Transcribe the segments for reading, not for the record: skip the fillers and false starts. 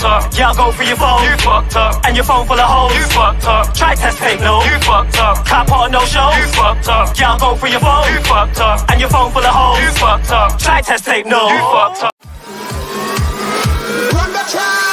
up. Yeah, I'll go for your phone. You fucked up. And your phone full of hoes. You fucked up. Try test tape, no. You fucked up. Cop on no show. You fucked up. Yeah, I'll go for your phone. You fucked up. And your phone full of hoes. You fucked up. Try test tape, no. You fucked up. Run the track.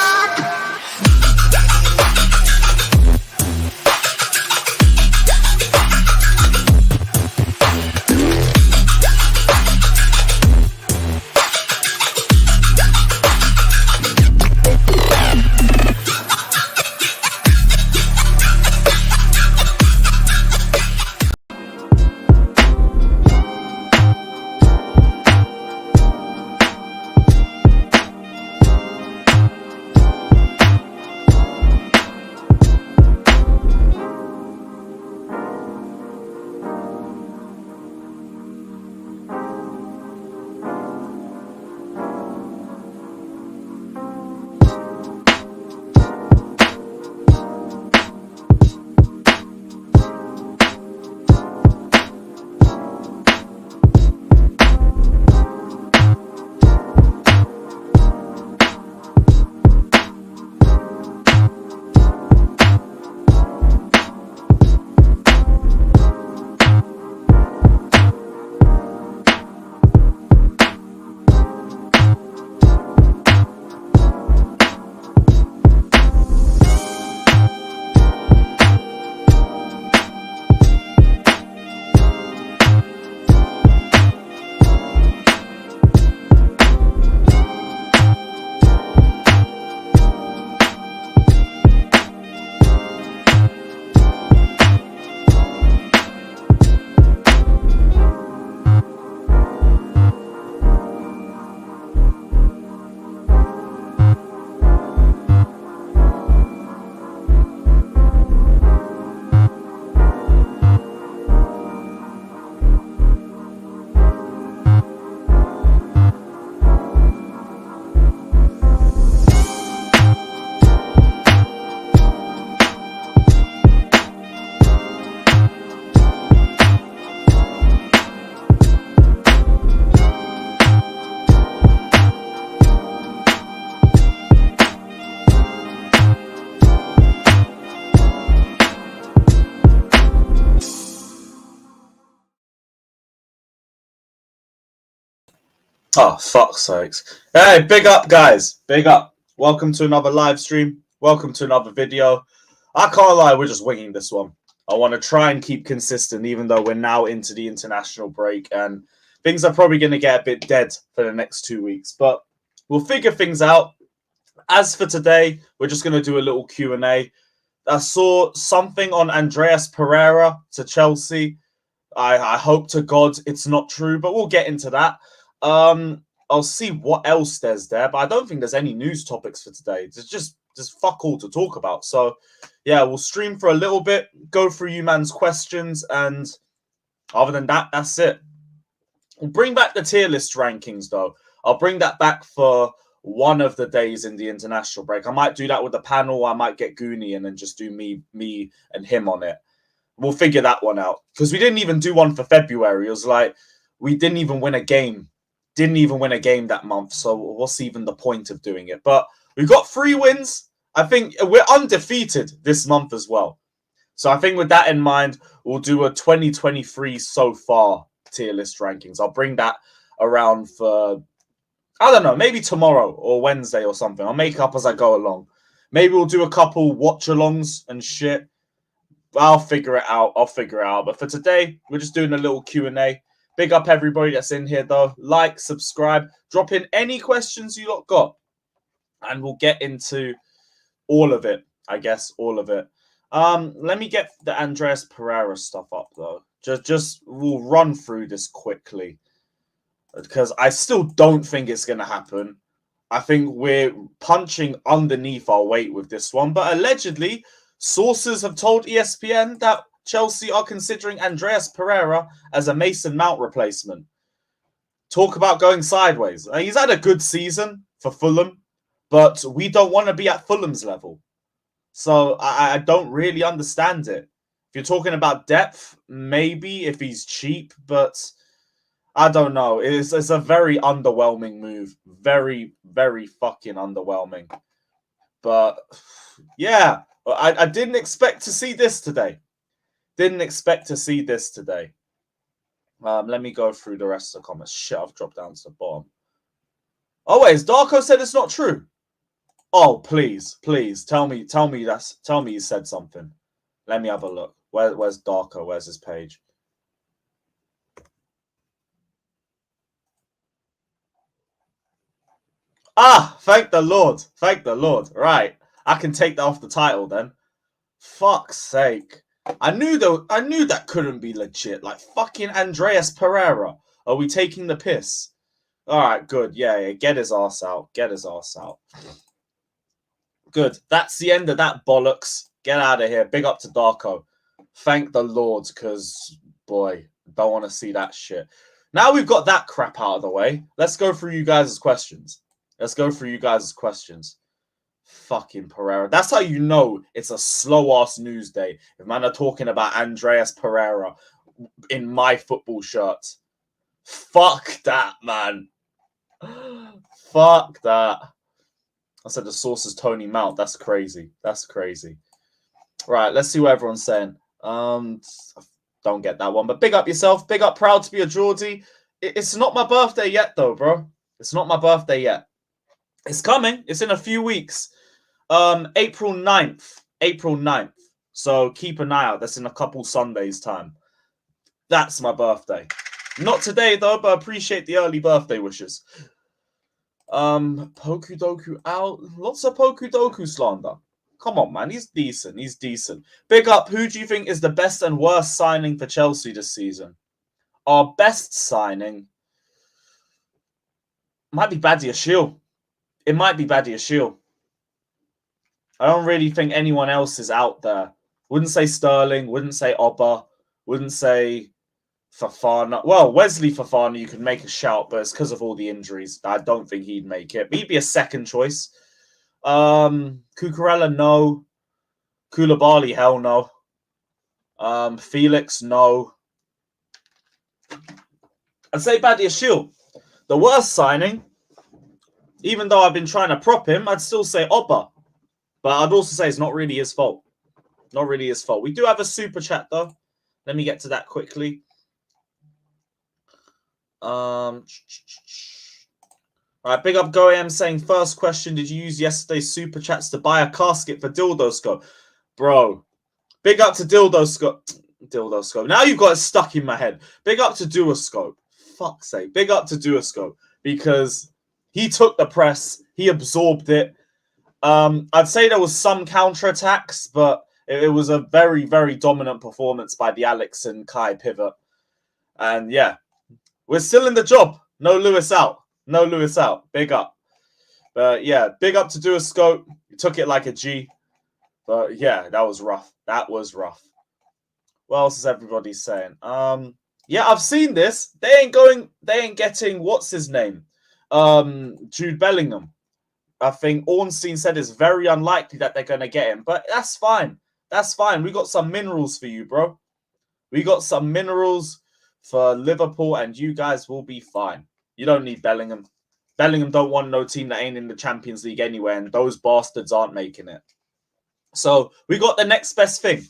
Oh, fuck's sakes. Hey, big up, guys. Big up. Welcome to another live stream. Welcome to another video. I can't lie, we're just winging this one. I want to try and keep consistent, even though we're now into the international break, and things are probably going to get a bit dead for the next 2 weeks. But we'll figure things out. As for today, we're just going to do a little Q&A. I saw something on Andreas Pereira to Chelsea. I hope to God it's not true, but we'll get into that. I'll see what else there's there, but I don't think there's any news topics for today. There's just fuck all to talk about. So, yeah, we'll stream for a little bit, go through you man's questions, and other than that, that's it. We'll bring back the tier list rankings, though. I'll bring that back for one of the days in the international break. I might do that with the panel. I might get Goonie and then just do me and him on it. We'll figure that one out. Because we didn't even do one for February. It was like, we didn't even win a game. Didn't even win a game that month, so what's even the point of doing it? But we've got 3 wins. I think we're undefeated this month as well. So I think with that in mind, we'll do a 2023 so far tier list rankings. I'll bring that around for, I don't know, maybe tomorrow or Wednesday or something. I'll make up as I go along. Maybe we'll do a couple watch-alongs and shit. I'll figure it out. But for today, we're just doing a little Q&A. Big up everybody that's in here, though. Like, subscribe, drop in any questions you lot got, and we'll get into all of it, I guess, all of it. Let me get the Andreas Pereira stuff up, though. Just we'll run through this quickly, because I still don't think it's going to happen. I think we're punching underneath our weight with this one, but allegedly, sources have told ESPN that Chelsea are considering Andreas Pereira as a Mason Mount replacement. Talk about going sideways. He's had a good season for Fulham, but we don't want to be at Fulham's level. So I don't really understand it. If you're talking about depth, maybe if he's cheap, but I don't know. It's a very underwhelming move. Very, very fucking underwhelming. But yeah, I didn't expect to see this today. Didn't expect to see this today. Let me go through the rest of the comments. Shit, I've dropped down to the bottom. Oh wait, Darko said it's not true. Oh please, tell me you said something. Let me have a look. Where's Darko? Where's his page? Ah, thank the Lord. Thank the Lord. Right. I can take that off the title then. Fuck's sake. I knew that couldn't be legit. Like fucking Andreas Pereira. Are we taking the piss? Alright, good. Yeah. Get his ass out. Get his ass out. Good. That's the end of that bollocks. Get out of here. Big up to Darko. Thank the Lord, because boy, don't want to see that shit. Now we've got that crap out of the way. Let's go through you guys' questions. Fucking Pereira. That's how you know it's a slow-ass news day. If man are talking about Andreas Pereira in my football shirt. Fuck that, man. Fuck that. I said the source is Tony Mount. That's crazy. That's crazy. Right, let's see what everyone's saying. Don't get that one. But big up yourself. Big up, proud to be a Geordie. It's not my birthday yet, though, bro. It's not my birthday yet. It's coming. It's in a few weeks. April 9th. April 9th. So keep an eye out. That's in a couple Sundays' time. That's my birthday. Not today, though, but I appreciate the early birthday wishes. Poku Doku out. Lots of Poku Doku slander. Come on, man. He's decent. He's decent. Big up. Who do you think is the best and worst signing for Chelsea this season? Our best signing might be Badiashile. It might be Badiashile. I don't really think anyone else is out there. Wouldn't say Sterling. Wouldn't say Oba. Wouldn't say Fofana. Well, Wesley Fofana, you could make a shout, but it's because of all the injuries. I don't think he'd make it. He'd be a second choice. Cucurella, no. Koulibaly, hell no. Felix, no. I'd say Badiashile. The worst signing, even though I've been trying to prop him, I'd still say Oba. But I'd also say it's not really his fault. Not really his fault. We do have a super chat, though. Let me get to that quickly. All right, big up GoAM saying, first question, did you use yesterday's super chats to buy a casket for Dildo Scope? Bro, big up to Dildo Scope. Now you've got it stuck in my head. Big up to Duoscope. Fuck's sake. Big up to Duoscope. Because he took the press. He absorbed it. I'd say there was some counterattacks, but it was a very, very dominant performance by the Alex and Kai pivot. And yeah, we're still in the job. No Lewis out. No Lewis out. Big up. But yeah, big up to Duoscope. You took it like a G. But yeah, that was rough. That was rough. What else is everybody saying? Yeah, I've seen this. They ain't getting, what's his name? Jude Bellingham. I think Ornstein said it's very unlikely that they're going to get him. But that's fine. That's fine. We got some minerals for you, bro. We got some minerals for Liverpool, and you guys will be fine. You don't need Bellingham. Bellingham don't want no team that ain't in the Champions League anyway, and those bastards aren't making it. So we got the next best thing.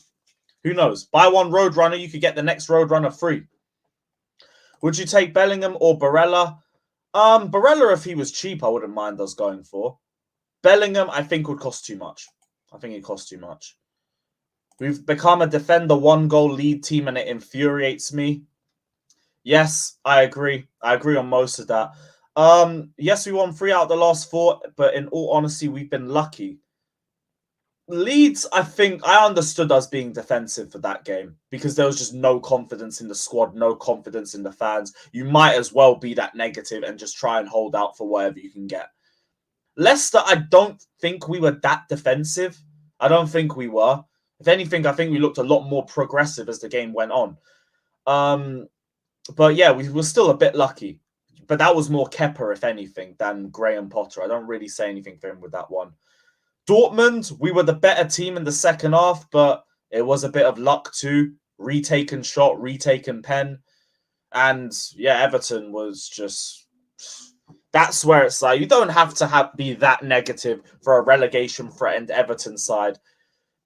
Who knows? Buy one Roadrunner, you could get the next Roadrunner free. Would you take Bellingham or Barella? Barella, if he was cheap, I wouldn't mind us going for. Bellingham, I think, would cost too much. I think it costs too much. We've become a defender one-goal lead team, and it infuriates me. Yes, I agree. I agree on most of that. Yes, we won 3 out of the last 4, but in all honesty, we've been lucky. Leeds, I think I understood us being defensive for that game because there was just no confidence in the squad, no confidence in the fans. You might as well be that negative and just try and hold out for whatever you can get. Leicester, I don't think we were that defensive. I don't think we were. If anything, I think we looked a lot more progressive as the game went on. But yeah, we were still a bit lucky. But that was more Kepa, if anything, than Graham Potter. I don't really say anything for him with that one. Dortmund, we were the better team in the second half, but it was a bit of luck too. Retaken shot, retaken pen. And yeah, Everton was just... That's where it's like, you don't have to be that negative for a relegation-threatened Everton side.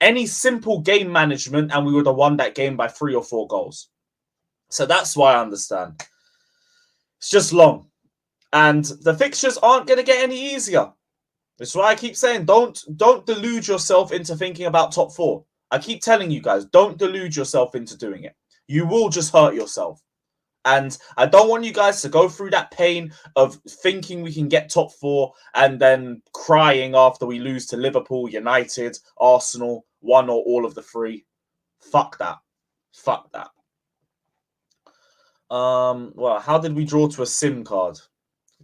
Any simple game management, and we would have won that game by 3 or 4 goals. So that's why I understand. It's just long. And the fixtures aren't going to get any easier. That's why I keep saying, don't delude yourself into thinking about top 4. I keep telling you guys, don't delude yourself into doing it. You will just hurt yourself. And I don't want you guys to go through that pain of thinking we can get top 4 and then crying after we lose to Liverpool, United, Arsenal, one or all of the 3. Fuck that. Fuck that. Well, how did we draw to a SIM card?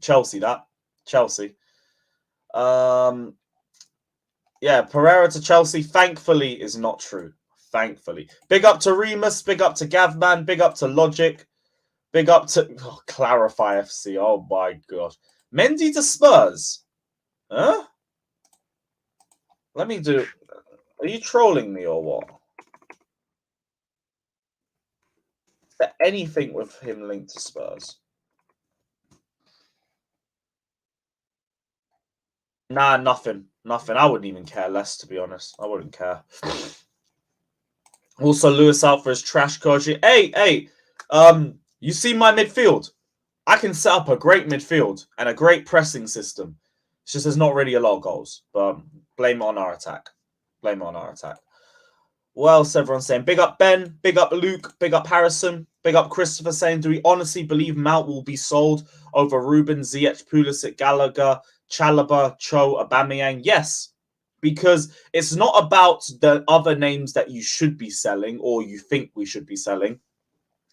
Chelsea, that. Chelsea. Yeah, Pereira to Chelsea, thankfully, is not true. Thankfully. Big up to Remus, big up to Gavman, big up to Logic. Big up to Clarify FC. Oh my gosh. Mendy to Spurs. Huh? Let me do. Are you trolling me or what? Is there anything with him linked to Spurs? Nah, nothing. Nothing. I wouldn't even care less, to be honest. I wouldn't care. Also, Lewis out for his trash coaching. Hey. You see my midfield? I can set up a great midfield and a great pressing system. It's just there's not really a lot of goals. But blame it on our attack. Blame it on our attack. What else everyone's saying? Big up Ben. Big up Luke. Big up Harrison. Big up Christopher saying, do we honestly believe Mount will be sold over Ruben, Ziyech, Pulisic, Gallagher, Chalobah, Cho, Aubameyang? Yes. Because it's not about the other names that you should be selling or you think we should be selling.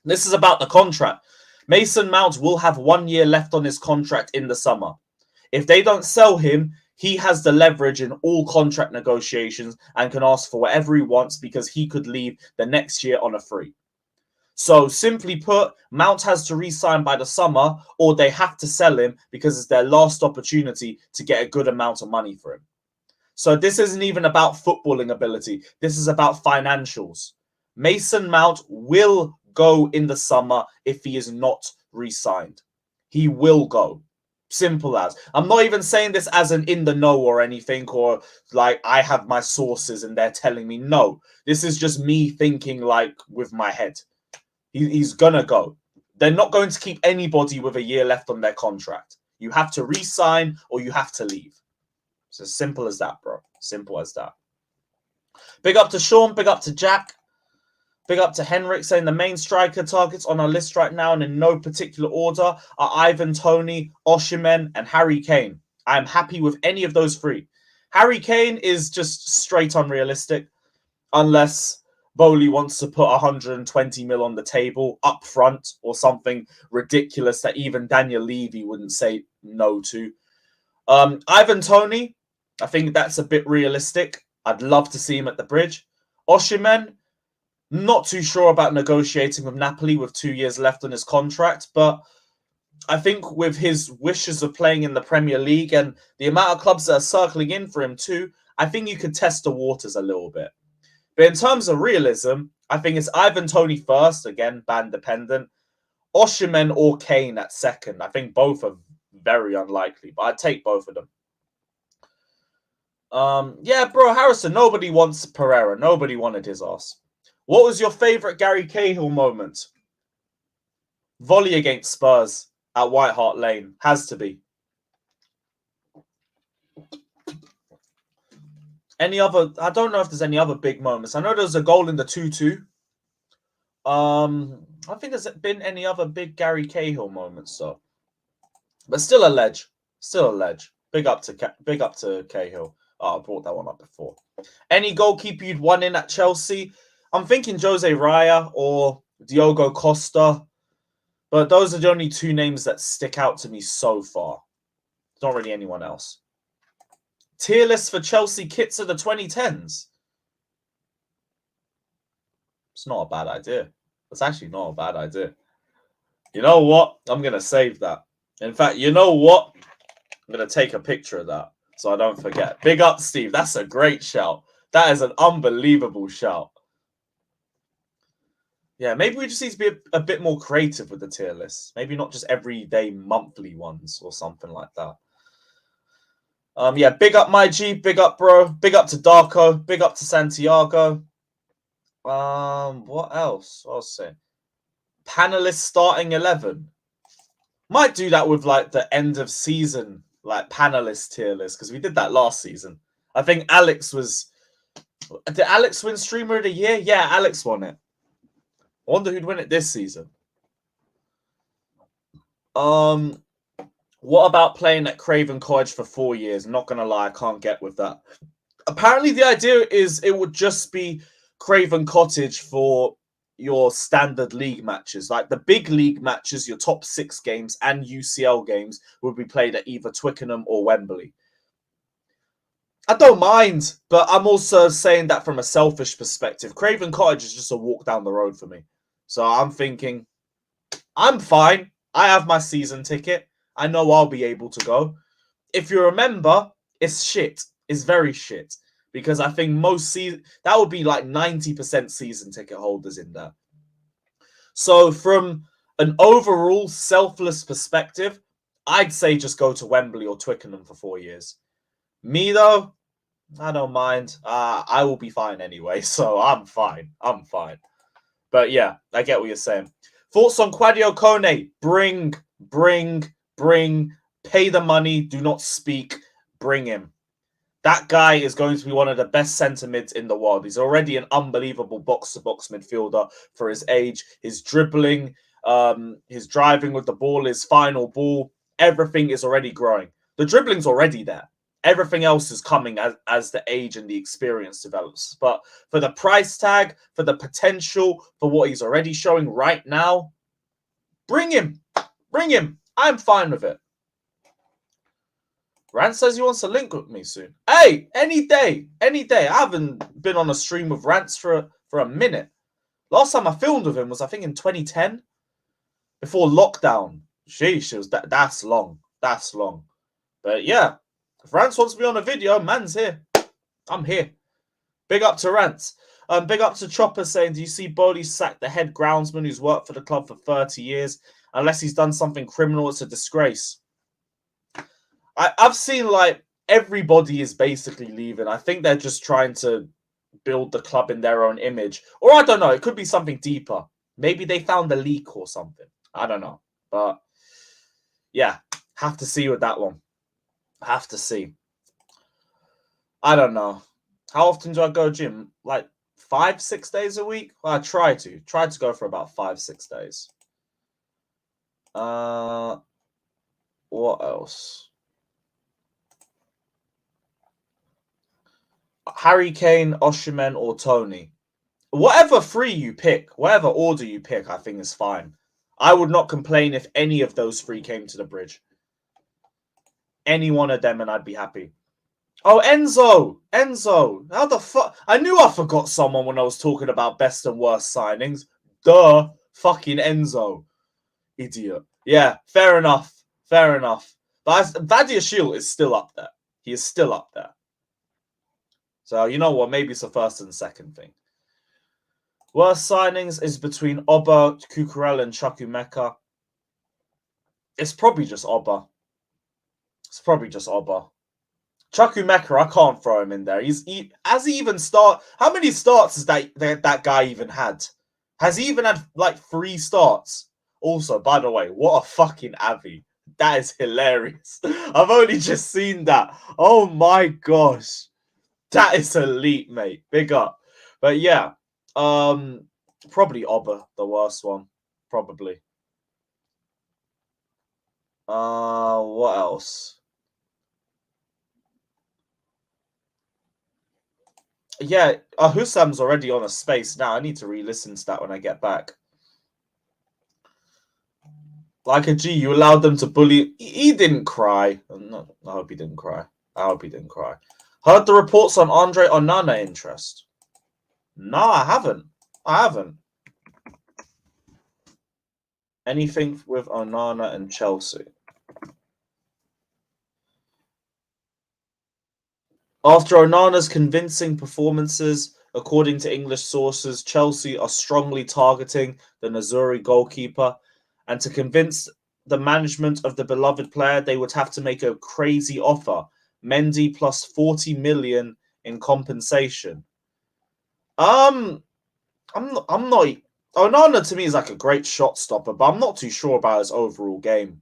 This is about the contract. Mason Mount will have 1 year left on his contract in the summer. If they don't sell him, he has the leverage in all contract negotiations and can ask for whatever he wants because he could leave the next year on a free. So simply put, Mount has to re-sign by the summer or they have to sell him because it's their last opportunity to get a good amount of money for him. So this isn't even about footballing ability. This is about financials. Mason Mount will go in the summer if he is not re-signed. He will go. Simple as. I'm not even saying this as an in the know or anything or like I have my sources and they're telling me. No, this is just me thinking like with my head. He's going to go. They're not going to keep anybody with a year left on their contract. You have to re-sign or you have to leave. It's as simple as that, bro. Simple as that. Big up to Sean. Big up to Jack. Big up to Henrik saying the main striker targets on our list right now and in no particular order are Ivan Toney, Osimhen and Harry Kane. I am happy with any of those 3. Harry Kane is just straight unrealistic unless Bowley wants to put 120 mil on the table up front or something ridiculous that even Daniel Levy wouldn't say no to. Ivan Toney, I think that's a bit realistic. I'd love to see him at the bridge. Osimhen, not too sure about negotiating with Napoli with 2 years left on his contract, but I think with his wishes of playing in the Premier League and the amount of clubs that are circling in for him too, I think you could test the waters a little bit. But in terms of realism, I think it's Ivan Toney first, again, ban dependent. Osimhen or Kane at second. I think both are very unlikely, but I'd take both of them. Yeah, bro, Harrison, nobody wants Pereira. Nobody wanted his ass. What was your favourite Gary Cahill moment? Volley against Spurs at White Hart Lane. Has to be. Any other? I don't know if there's any other big moments. I know there's a goal in the 2-2. I think there's been any other big Gary Cahill moments, though. But still a ledge. Still a ledge. Big up to Cahill. Oh, I brought that one up before. Any goalkeeper you'd want in at Chelsea? I'm thinking Jose Raya or Diogo Costa. But those are the only 2 names that stick out to me so far. Not really anyone else. Tier list for Chelsea kits of the 2010s. It's not a bad idea. It's actually not a bad idea. You know what? I'm going to save that. In fact, you know what? I'm going to take a picture of that so I don't forget. Big up, Steve. That's a great shout. That is an unbelievable shout. Yeah, maybe we just need to be a bit more creative with the tier list. Maybe not just everyday monthly ones or something like that. Yeah, big up my G, big up bro, big up to Darko, big up to Santiago. What else? I'll say panelist starting 11. Might do that with like the end of season like panelist tier list because we did that last season. I think Alex was. Did Alex win Streamer of the Year? Yeah, Alex won it. I wonder who'd win it this season. What about playing at Craven Cottage for 4 years? Not gonna lie, I can't get with that. Apparently, the idea is it would just be Craven Cottage for your standard league matches. Like the big league matches, your top 6 games and UCL games would be played at either Twickenham or Wembley. I don't mind, but I'm also saying that from a selfish perspective. Craven Cottage is just a walk down the road for me. So I'm thinking, I'm fine. I have my season ticket. I know I'll be able to go. If you remember, it's shit. It's very shit. Because I think that would be like 90% season ticket holders in there. So from an overall selfless perspective, I'd say just go to Wembley or Twickenham for 4 years. Me though, I don't mind. I will be fine anyway, so I'm fine. I'm fine. But yeah, I get what you're saying. Thoughts on Quadio Kone? Bring. Pay the money. Do not speak. Bring him. That guy is going to be one of the best centre mids in the world. He's already an unbelievable box-to-box midfielder for his age. His dribbling, his driving with the ball, his final ball, everything is already growing. The dribbling's already there. Everything else is coming as the age and the experience develops. But for the price tag, for the potential, for what he's already showing right now, bring him. Bring him. I'm fine with it. Rant says he wants to link with me soon. Hey, any day. Any day. I haven't been on a stream with Rants for a minute. Last time I filmed with him was, I think, in 2010. Before lockdown. Sheesh, that's long. That's long. But yeah. If Rants wants to be on a video, man's here. I'm here. Big up to Rants. Big up to Chopper saying, do you see Bodie sack the head groundsman who's worked for the club for 30 years? Unless he's done something criminal, it's a disgrace. I've seen like everybody is basically leaving. I think they're just trying to build the club in their own image. Or I don't know. It could be something deeper. Maybe they found a leak or something. I don't know. But yeah, have to see with that one. Have to see. I don't know. How often do I go gym? Like 5-6 days a week? Well, I try to. Try to go for about 5-6 days. What else? Harry Kane, Osimhen, or Tony. Whatever three you pick, whatever order you pick, I think is fine. I would not complain if any of those three came to the bridge. Any one of them and I'd be happy. Oh, Enzo! Enzo! How the fuck? I knew I forgot someone when I was talking about best and worst signings. Duh. Fucking Enzo. Idiot. Yeah, fair enough. Fair enough. But Badiashile is still up there. He is still up there. So, you know what? Maybe it's the first and second thing. Worst signings is between Oba, Cucurella, and Chukwuemeka. It's probably just Oba. It's probably just Oba. Chukwuemeka, I can't throw him in there. Has he even start? How many starts has that guy even had? Has he even had like 3 starts? Also, by the way, what a fucking Avi. That is hilarious. I've only just seen that. Oh my gosh. That is elite, mate. Big up. But yeah, probably Oba, the worst one. Probably. What else? Yeah, Hussam's already on a space now. I need to re-listen to that when I get back. Like a G, you allowed them to bully. He didn't cry. No, I hope he didn't cry. I hope he didn't cry. Heard the reports on Andre Onana interest. No, I haven't. I haven't. Anything with Onana and Chelsea? After Onana's convincing performances, According to English sources, Chelsea are strongly targeting the Nazuri goalkeeper, and to convince the management of the beloved player, they would have to make a crazy offer. Mendy plus 40 million in compensation. I'm not. Onana to me is like a great shot stopper, but I'm not too sure about his overall game.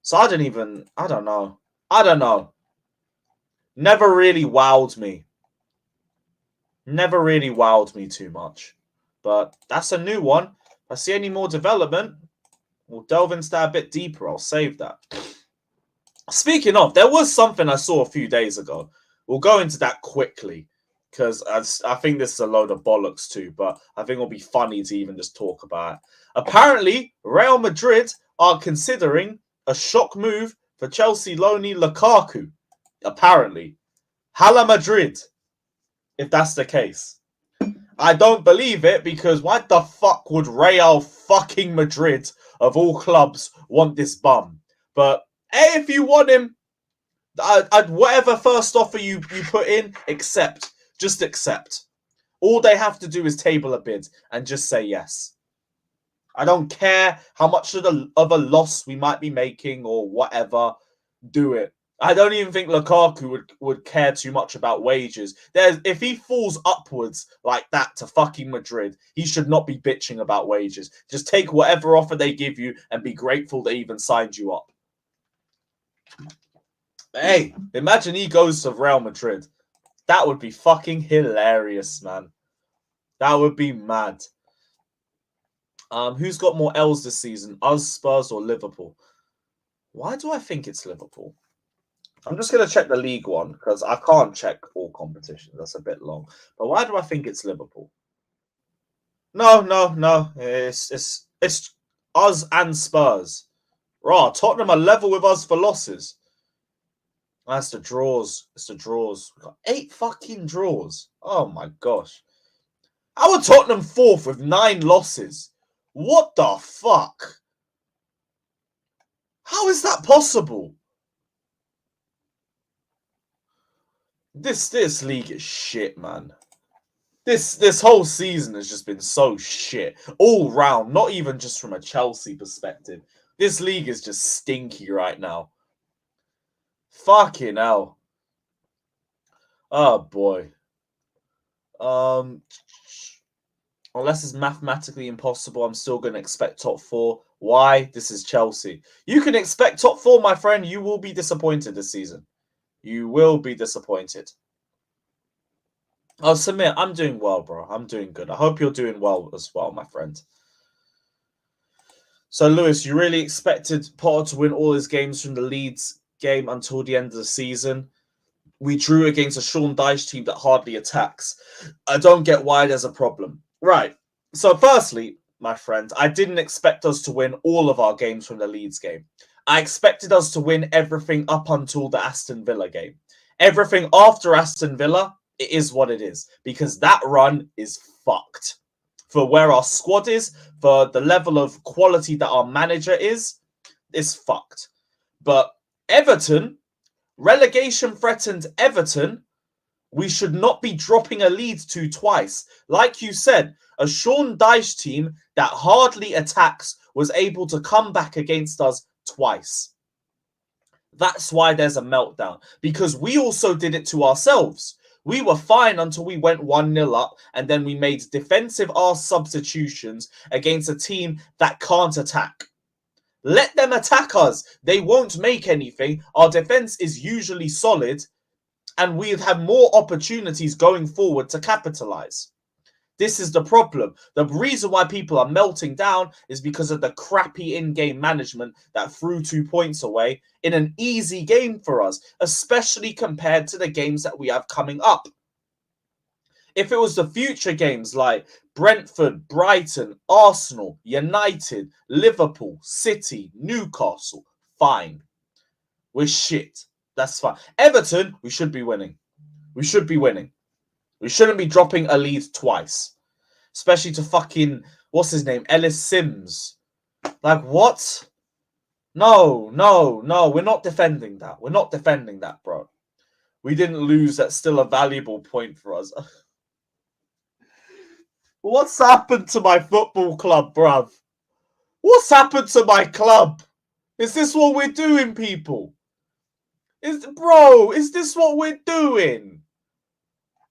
So I don't know. Never really wowed me. Never really wowed me too much. But that's a new one. If I see any more development, we'll delve into that a bit deeper. I'll save that. Speaking of, there was something I saw a few days ago. We'll go into that quickly because I think this is a load of bollocks too, but I think it'll be funny to even just talk about it. Apparently, Real Madrid are considering a shock move for Chelsea loanee Lukaku. Apparently. Hala Madrid, if that's the case. I don't believe it because why the fuck would Real fucking Madrid, of all clubs, want this bum? But hey, if you want him, I'd whatever first offer you put in, accept. Just accept. All they have to do is table a bid and just say yes. I don't care how much of a loss we might be making or whatever. Do it. I don't even think Lukaku would care too much about wages. If he falls upwards like that to fucking Madrid, he should not be bitching about wages. Just take whatever offer they give you and be grateful they even signed you up. Hey, imagine he goes to Real Madrid. That would be fucking hilarious, man. That would be mad. Who's got more L's this season? Us, Spurs, or Liverpool? Why do I think it's Liverpool? I'm just going to check the League One because I can't check all competitions. That's a bit long. But why do I think it's Liverpool? No. It's us and Spurs. Raw, Tottenham are level with us for losses. That's the draws. It's the draws. We've got 8 fucking draws. Oh my gosh. Our Tottenham 4th with 9 losses. What the fuck? How is that possible? This league is shit, man. This whole season has just been so shit. All round, not even just from a Chelsea perspective. This league is just stinky right now. Fucking hell. Oh boy. Unless it's mathematically impossible, I'm still going to expect top 4. Why? This is Chelsea. You can expect top 4, my friend. You will be disappointed this season. You will be disappointed. Oh, Samir, I'm doing well, bro. I'm doing good. I hope you're doing well as well, my friend. So, Lewis, you really expected Potter to win all his games from the Leeds game until the end of the season. We drew against a Sean Dyche team that hardly attacks. I don't get why there's a problem. Right. So, firstly, my friend, I didn't expect us to win all of our games from the Leeds game. I expected us to win everything up until the Aston Villa game. Everything after Aston Villa, it is what it is. Because that run is fucked. For where our squad is, for the level of quality that our manager is, it's fucked. But Everton, relegation-threatened Everton, we should not be dropping a lead to twice. Like you said, a Sean Dyche team that hardly attacks was able to come back against us twice. That's why there's a meltdown. Because we also did it to ourselves. We were fine until we went 1-0 up and then we made defensive arse substitutions against a team that can't attack. Let them attack us. They won't make anything. Our defense is usually solid and we'd have more opportunities going forward to capitalize. This is the problem. The reason why people are melting down is because of the crappy in-game management that threw 2 points away in an easy game for us, especially compared to the games that we have coming up. If it was the future games like Brentford, Brighton, Arsenal, United, Liverpool, City, Newcastle, fine. We're shit. That's fine. Everton, we should be winning. We should be winning. We shouldn't be dropping a lead twice. Especially to fucking, what's his name? Ellis Sims. Like, what? No. We're not defending that. We're not defending that, bro. We didn't lose. That's still a valuable point for us. What's happened to my football club, bruv? What's happened to my club? Is this what we're doing, people? Is this what we're doing?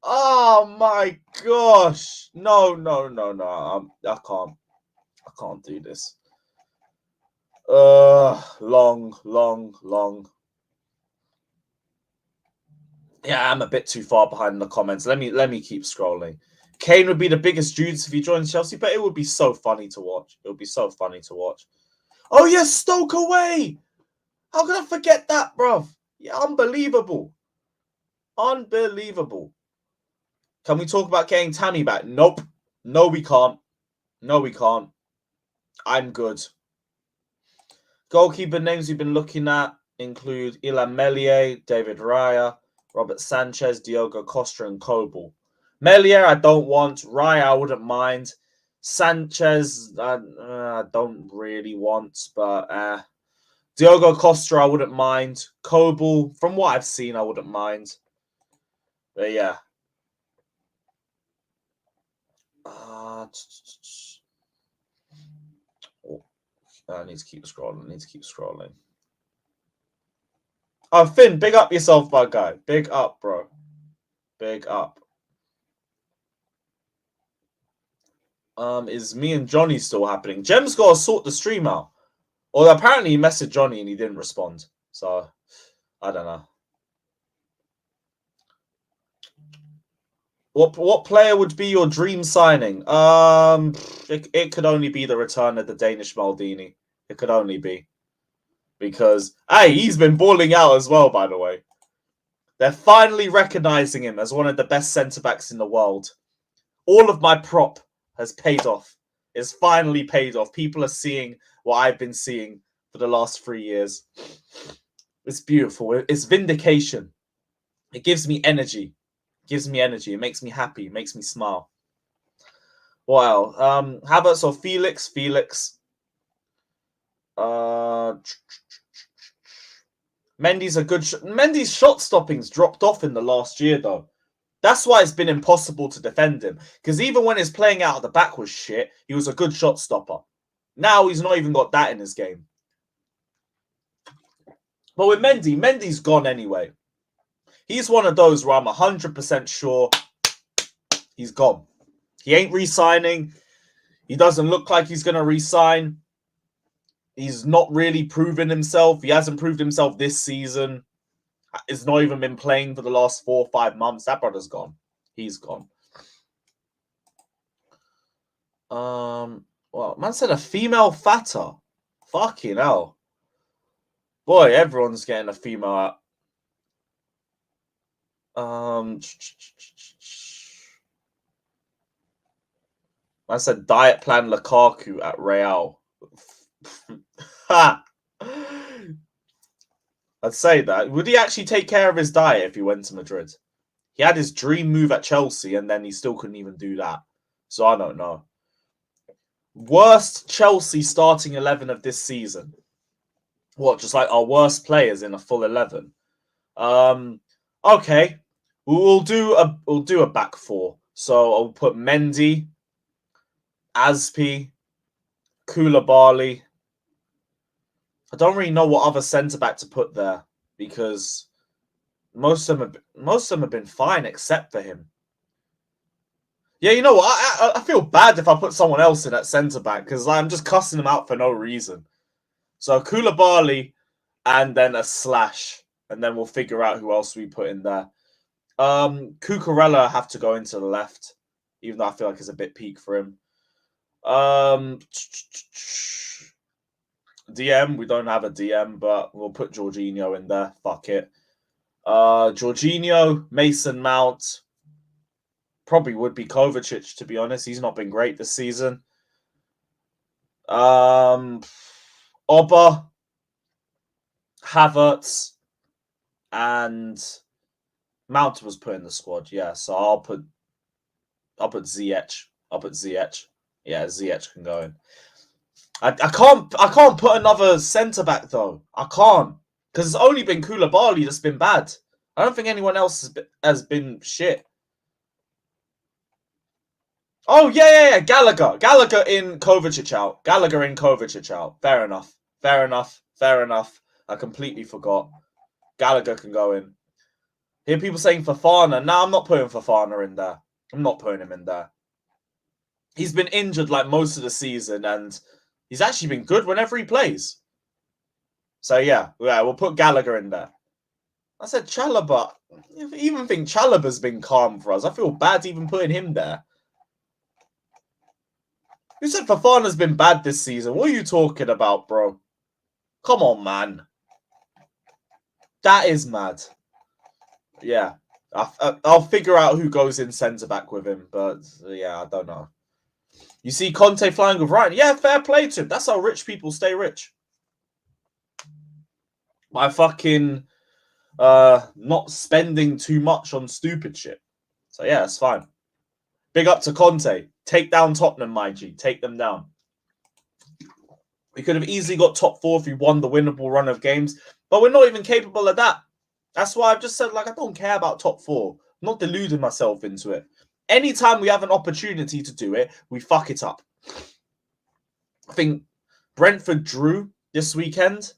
Oh my gosh. No. I can't do this. Long. Yeah, I'm a bit too far behind in the comments. Let me keep scrolling. Kane would be the biggest Judes if he joined Chelsea, but it would be so funny to watch. It would be so funny to watch. Oh yes, Stoke away. How can I forget that, bruv? Yeah, unbelievable. Unbelievable. Can we talk about getting Tammy back? Nope. No, we can't. No, we can't. I'm good. Goalkeeper names we've been looking at include Ilan Melier, David Raya, Robert Sanchez, Diogo Costa, and Kobel. Melier, I don't want. Raya, I wouldn't mind. Sanchez, I don't really want, but Diogo Costa, I wouldn't mind. Kobel, from what I've seen, I wouldn't mind. But yeah. I need to keep scrolling. Oh, Finn, big up yourself, my guy. Big up, bro. Big up. Is me and Johnny still happening? Jem's got to sort the stream out. Or apparently he messaged Johnny and he didn't respond. So, I don't know. What player would be your dream signing? It could only be the return of the Danish Maldini. It could only be. Because, hey, he's been balling out as well, by the way. They're finally recognizing him as one of the best centre-backs in the world. All of my prop has paid off. It's finally paid off. People are seeing what I've been seeing for the last 3 years. It's beautiful. It's vindication. It gives me energy. It makes me happy. It makes me smile. Wow. Havertz or Felix? Felix. Mendy's a good... Mendy's shot stopping's dropped off in the last year, though. That's why it's been impossible to defend him. Because even when his playing out of the back was shit, he was a good shot stopper. Now he's not even got that in his game. But with Mendy, Mendy's gone anyway. He's one of those where I'm 100% sure he's gone. He ain't re-signing. He doesn't look like he's going to re-sign. He's not really proven himself. He hasn't proved himself this season. He's not even been playing for the last 4 or 5 months. That brother's gone. He's gone. Well, man said a female fatter. Fucking hell. Boy, everyone's getting a female out. I said diet plan Lukaku at Real. I'd say that. Would he actually take care of his diet if he went to Madrid? He had his dream move at Chelsea and then he still couldn't even do that. So I don't know. Worst Chelsea starting 11 of this season. What, just like our worst players in a full 11? Okay. We'll do a back four. So I'll put Mendy, Aspi, Koulibaly. I don't really know what other centre back to put there because most of them have been fine except for him. Yeah, you know what? I feel bad if I put someone else in at centre back because I'm just cussing them out for no reason. So Koulibaly and then a slash, and then we'll figure out who else we put in there. Cucurella have to go into the left, even though I feel like it's a bit peak for him. DM, we don't have a DM, but we'll put Jorginho in there. Fuck it. Jorginho, Mason Mount. Probably would be Kovacic, to be honest. He's not been great this season. Oba, Havertz, and Mount was put in the squad. Yeah, so I'll put Ziyech. Yeah, Ziyech can go in. I can't put another centre back though. I can't because it's only been Koulibaly that's been bad. I don't think anyone else has been shit. Oh, yeah. Gallagher. Gallagher in Kovacic out. Gallagher in Kovacic out. Fair enough. I completely forgot. Gallagher can go in. Hear people saying Fofana. No, I'm not putting Fofana in there. I'm not putting him in there. He's been injured like most of the season, and he's actually been good whenever he plays. So, yeah, we'll put Gallagher in there. I said Chalobah. I even think Chalobah's been calm for us. I feel bad even putting him there. Who said Fofana's been bad this season? What are you talking about, bro? Come on, man. That is mad. Yeah. I'll figure out who goes in centre-back with him. But, yeah, I don't know. You see Conte flying with Ryan. Yeah, fair play to him. That's how rich people stay rich. By fucking not spending too much on stupid shit. So, yeah, that's fine. Big up to Conte. Take down Tottenham, my G. Take them down. We could have easily got top 4 if we won the winnable run of games. But we're not even capable of that. That's why I've just said, like, I don't care about top 4. I'm not deluding myself into it. Anytime we have an opportunity to do it, we fuck it up. I think Brentford drew this weekend.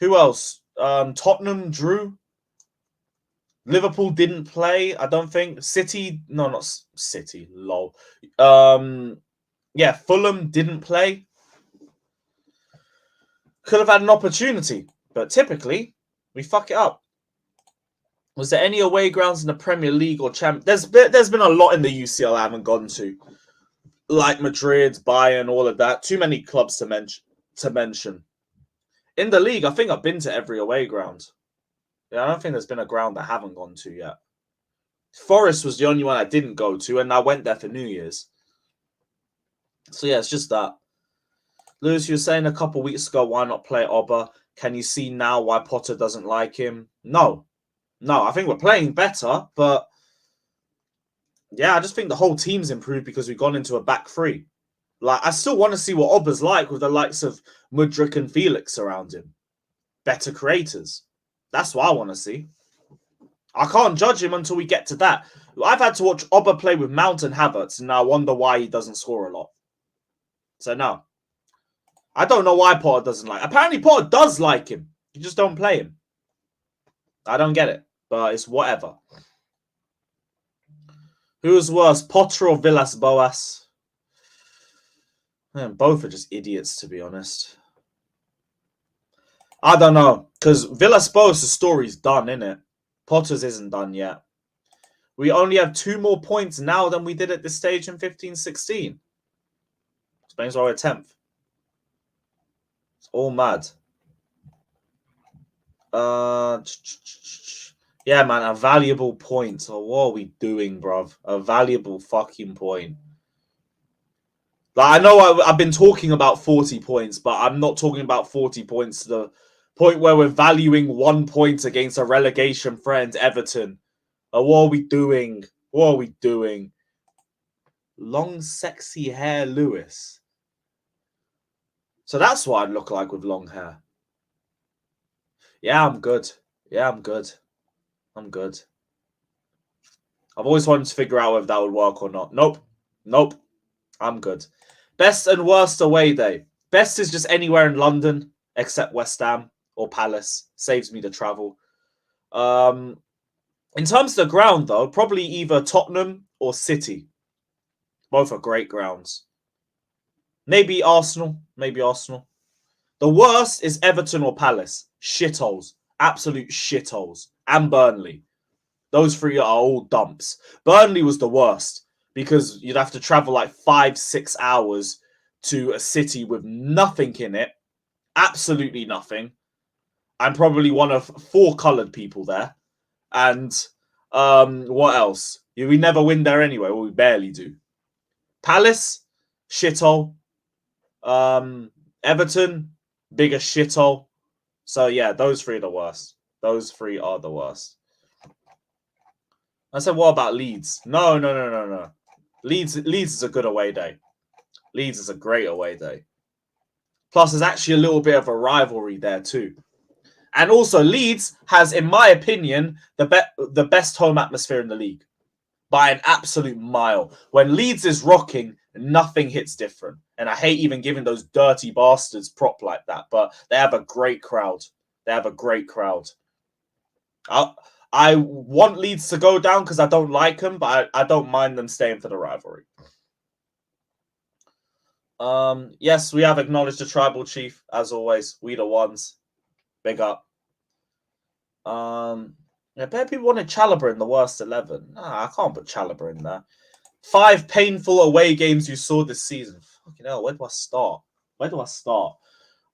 Who else? Tottenham drew. Liverpool didn't play, I don't think. City, no, not City, lol. Yeah, Fulham didn't play. Could have had an opportunity, but typically, we fuck it up. Was there any away grounds in the Premier League or There's been a lot in the UCL I haven't gone to. Like Madrid, Bayern, all of that. Too many clubs to mention. In the league, I think I've been to every away ground. Yeah, I don't think there's been a ground I haven't gone to yet. Forest was the only one I didn't go to, and I went there for New Year's. So yeah, it's just that. Lewis, you were saying a couple weeks ago, why not play Oba? Can you see now why Potter doesn't like him? No, I think we're playing better, but yeah, I just think the whole team's improved because we've gone into a back three. Like, I still want to see what Oba's like with the likes of Mudryk and Felix around him. Better creators. That's what I want to see. I can't judge him until we get to that. I've had to watch Oba play with Mount and Havertz, and I wonder why he doesn't score a lot. So, no. I don't know why Potter doesn't like him. Apparently, Potter does like him. You just don't play him. I don't get it, but it's whatever. Who's worse, Potter or Villas-Boas? Man, both are just idiots, to be honest. I don't know, because Villas-Boas' story's done, innit? Potter's isn't done yet. We only have 2 more points now than we did at this stage in 15-16. Explains why we're 10th. It's all mad. Yeah, man, a valuable point. So what are we doing, bruv? A valuable fucking point. Like, I know I've been talking about 40 points, but I'm not talking about 40 points to the point where we're valuing 1 point against a relegation friend, Everton. What are we doing? What are we doing? Long, sexy hair, Lewis. So that's what I'd look like with long hair. Yeah, I'm good. I'm good. I've always wanted to figure out if that would work or not. Nope. I'm good. Best and worst away day. Best is just anywhere in London except West Ham or Palace. Saves me the travel. In terms of the ground, though, probably either Tottenham or City. Both are great grounds. Maybe Arsenal. The worst is Everton or Palace. Shitholes. Absolute shitholes. And Burnley. Those 3 are all dumps. Burnley was the worst because you'd have to travel like 5-6 hours to a city with nothing in it. Absolutely nothing. I'm probably one of 4 coloured people there. And what else? We never win there anyway. Well, we barely do. Palace, shithole. Everton, bigger shithole. So yeah, those 3 are the worst. Those 3 are the worst. I said, what about Leeds? No. Leeds is a good away day. Leeds is a great away day. Plus, there's actually a little bit of a rivalry there too. And also, Leeds has, in my opinion, the best home atmosphere in the league. by an absolute mile. When Leeds is rocking, nothing hits different. And I hate even giving those dirty bastards prop like that, but they have a great crowd. They have a great crowd. I want Leeds to go down because I don't like them, but I don't mind them staying for the rivalry. Yes, we have acknowledged the tribal chief, as always. We the ones. Big up. I bet people wanted Chalobah in the worst 11. Nah, I can't put Chalobah in there. 5 painful away games you saw this season. Fucking hell, where do I start? Where do I start?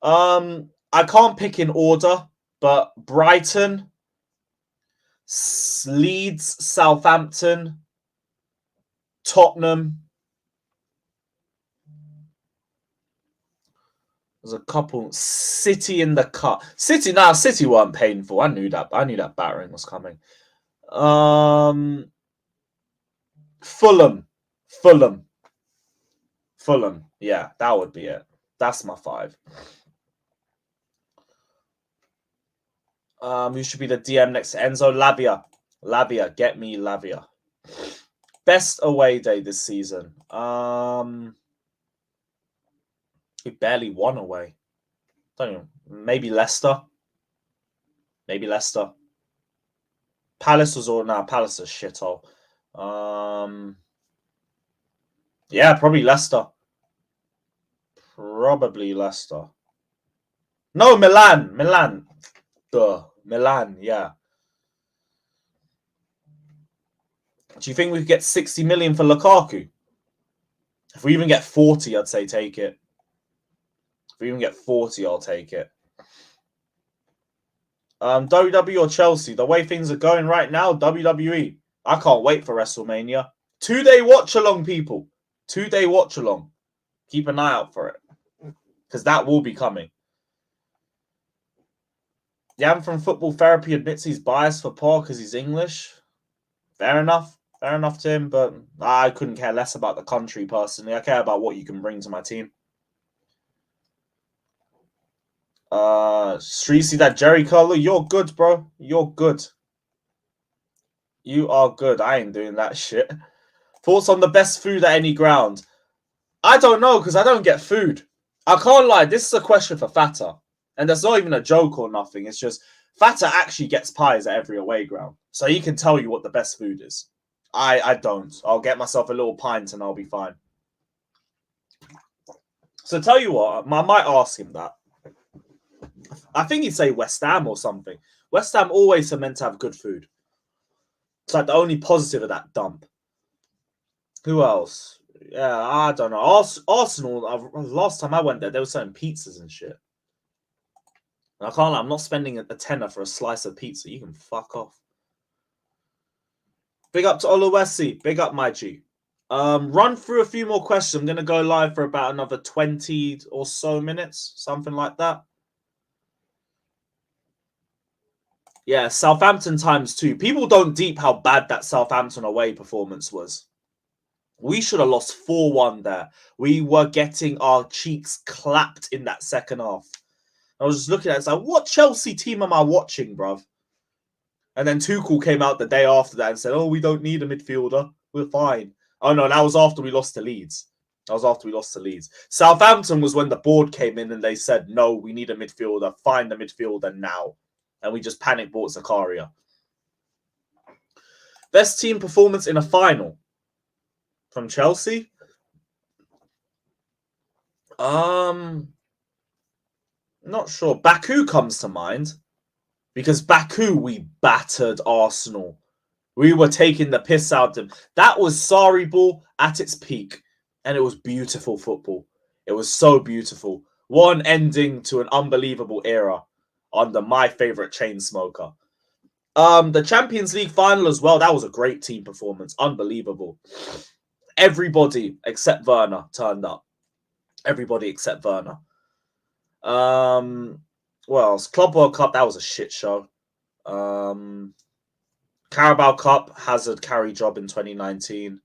I can't pick in order, but Brighton, Leeds, Southampton, Tottenham. There's a couple. City in the cup. City weren't painful. I knew that battering was coming. Fulham. Yeah, that would be it. That's my 5. Who should be the DM next to Enzo? Lavia, get me Lavia. Best away day this season. We barely won away. Don't know. Maybe Leicester. Palace was all now. Palace is shithole. Yeah, probably Leicester. No, Milan. Duh. Milan, yeah. Do you think we could get 60 million for Lukaku? If we even get 40, I'd say take it. If we even get 40, I'll take it. WWE or Chelsea? The way things are going right now, WWE. I can't wait for WrestleMania. 2-day watch along, people. 2-day watch along. Keep an eye out for it. Because that will be coming. Jan from Football Therapy admits he's biased for Paul because he's English. Fair enough. Fair enough to him, but I couldn't care less about the country personally. I care about what you can bring to my team. Streetsy, that Jerry Curler, you're good, bro. You're good. You are good. I ain't doing that shit. Thoughts on the best food at any ground? I don't know because I don't get food. I can't lie. This is a question for Fata. And that's not even a joke or nothing. It's just Fata actually gets pies at every away ground. So he can tell you what the best food is. I don't. I'll get myself a little pint and I'll be fine. So tell you what, I might ask him that. I think he'd say West Ham or something. West Ham always are meant to have good food. It's like the only positive of that dump. Who else? Yeah, I don't know. Arsenal, last time I went there, they were selling pizzas and shit. And I can't lie, I'm not spending a tenner for a slice of pizza. You can fuck off. Big up to Oluwesi. Big up, my G. Run through a few more questions. I'm going to go live for about another 20 or so minutes. Something like that. Yeah, Southampton ×2. People don't deep how bad that Southampton away performance was. We should have lost 4-1 there. We were getting our cheeks clapped in that second half. I was just looking at it, it's like, what Chelsea team am I watching, bruv? And then Tuchel came out the day after that and said, oh, we don't need a midfielder. We're fine. Oh, no, that was after we lost to Leeds. Southampton was when the board came in and they said, no, we need a midfielder. Find a midfielder now. And we just panic bought Zakaria. Best team performance in a final from Chelsea? Not sure. Baku comes to mind. Because Baku, we battered Arsenal. We were taking the piss out of them. That was Sarri ball at its peak. And it was beautiful football. It was so beautiful. One ending to an unbelievable era under my favourite chain smoker. The Champions League final as well. That was a great team performance. Unbelievable. Everybody except Werner turned up. Everybody except Werner. What else? Club World Cup, that was a shit show. Carabao Cup, Hazard carry job in 2019.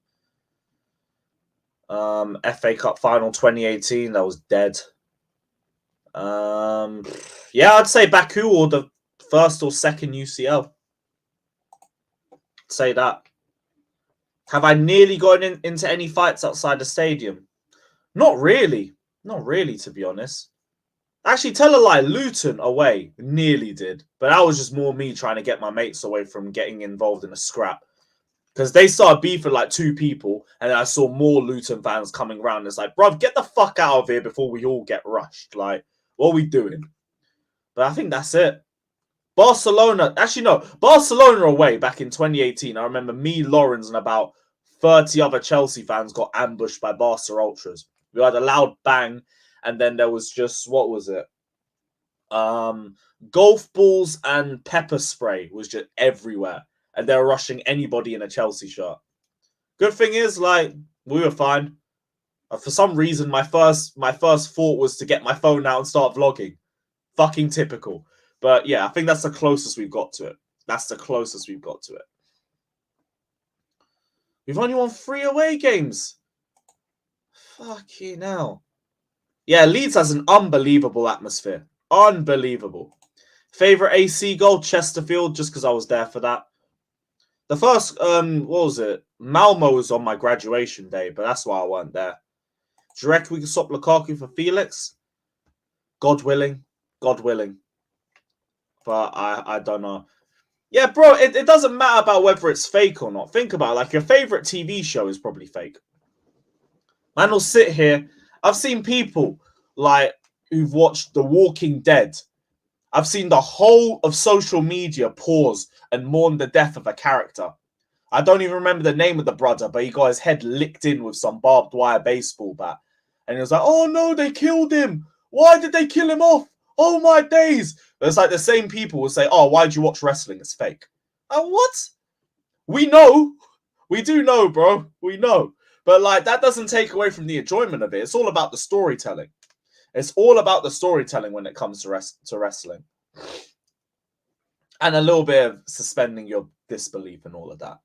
FA Cup final 2018, that was dead. Yeah, I'd say Baku or the first or second UCL. I'd say that. Have I nearly gone into any fights outside the stadium? Not really. Not really, to be honest. Actually, tell a lie, Luton away nearly did. But that was just more me trying to get my mates away from getting involved in a scrap. Because they started beefing like 2 people, and then I saw more Luton fans coming around. It's like, bruv, get the fuck out of here before we all get rushed. Like, what are we doing? But I think that's it. Barcelona, actually no, Barcelona away back in 2018. I remember me, Lawrence, and about 30 other Chelsea fans got ambushed by Barca ultras. We had a loud bang, and then there was just, what was it? Golf balls and pepper spray was just everywhere, and they were rushing anybody in a Chelsea shirt. Good thing is, like, we were fine. For some reason, my first thought was to get my phone out and start vlogging. Fucking typical. But yeah, I think that's the closest we've got to it. That's the closest we've got to it. We've only won 3 away games. Fucking hell. Yeah, Leeds has an unbelievable atmosphere. Unbelievable. Favorite AC goal, Chesterfield, just because I was there for that. The first, what was it? Malmo was on my graduation day, but that's why I weren't there. Do you reckon we can swap Lukaku for Felix? God willing. God willing. But I don't know. Yeah, bro, it doesn't matter about whether it's fake or not. Think about it. Like, your favorite TV show is probably fake. Man will sit here. I've seen people, like, who've watched The Walking Dead. I've seen the whole of social media pause and mourn the death of a character. I don't even remember the name of the brother, but he got his head licked in with some barbed wire baseball bat. And he was like, oh no, they killed him. Why did they kill him off? Oh my days. It's like the same people will say, oh, why'd you watch wrestling? It's fake. What? We know. We do know, bro. We know. But like, that doesn't take away from the enjoyment of it. It's all about the storytelling. It's all about the storytelling when it comes to wrestling. And a little bit of suspending your disbelief and all of that.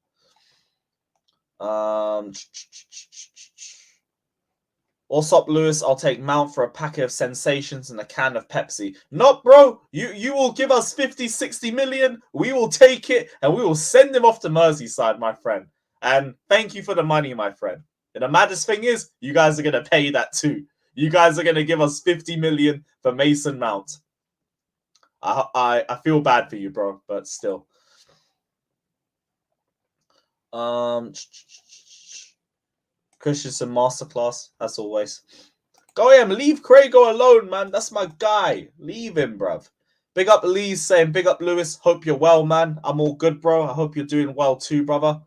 What's up, Lewis? I'll take Mount for a packet of sensations and a can of Pepsi. No, bro. You will give us 50, 60 million. We will take it and we will send him off to Merseyside, my friend. And thank you for the money, my friend. And the maddest thing is, you guys are going to pay that too. You guys are going to give us 50 million for Mason Mount. I feel bad for you, bro, but still. Christensen masterclass, as always. Go him, leave Craigo alone, man. That's my guy. Leave him, bruv. Big up Lee's saying, big up Lewis. Hope you're well, man. I'm all good, bro. I hope you're doing well too, brother.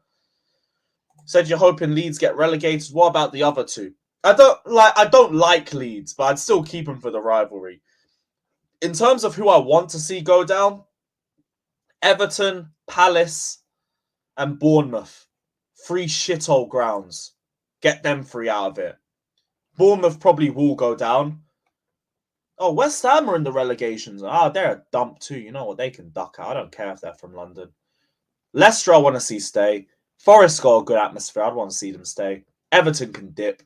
Said you're hoping Leeds get relegated. What about the other 2? I don't like Leeds, but I'd still keep them for the rivalry. In terms of who I want to see go down, Everton, Palace, and Bournemouth. 3 shithole grounds. Get them 3 out of it. Bournemouth probably will go down. Oh, West Ham are in the relegations. They're a dump too. You know what? They can duck out. I don't care if they're from London. Leicester, I want to see stay. Forest got a good atmosphere. I'd want to see them stay. Everton can dip.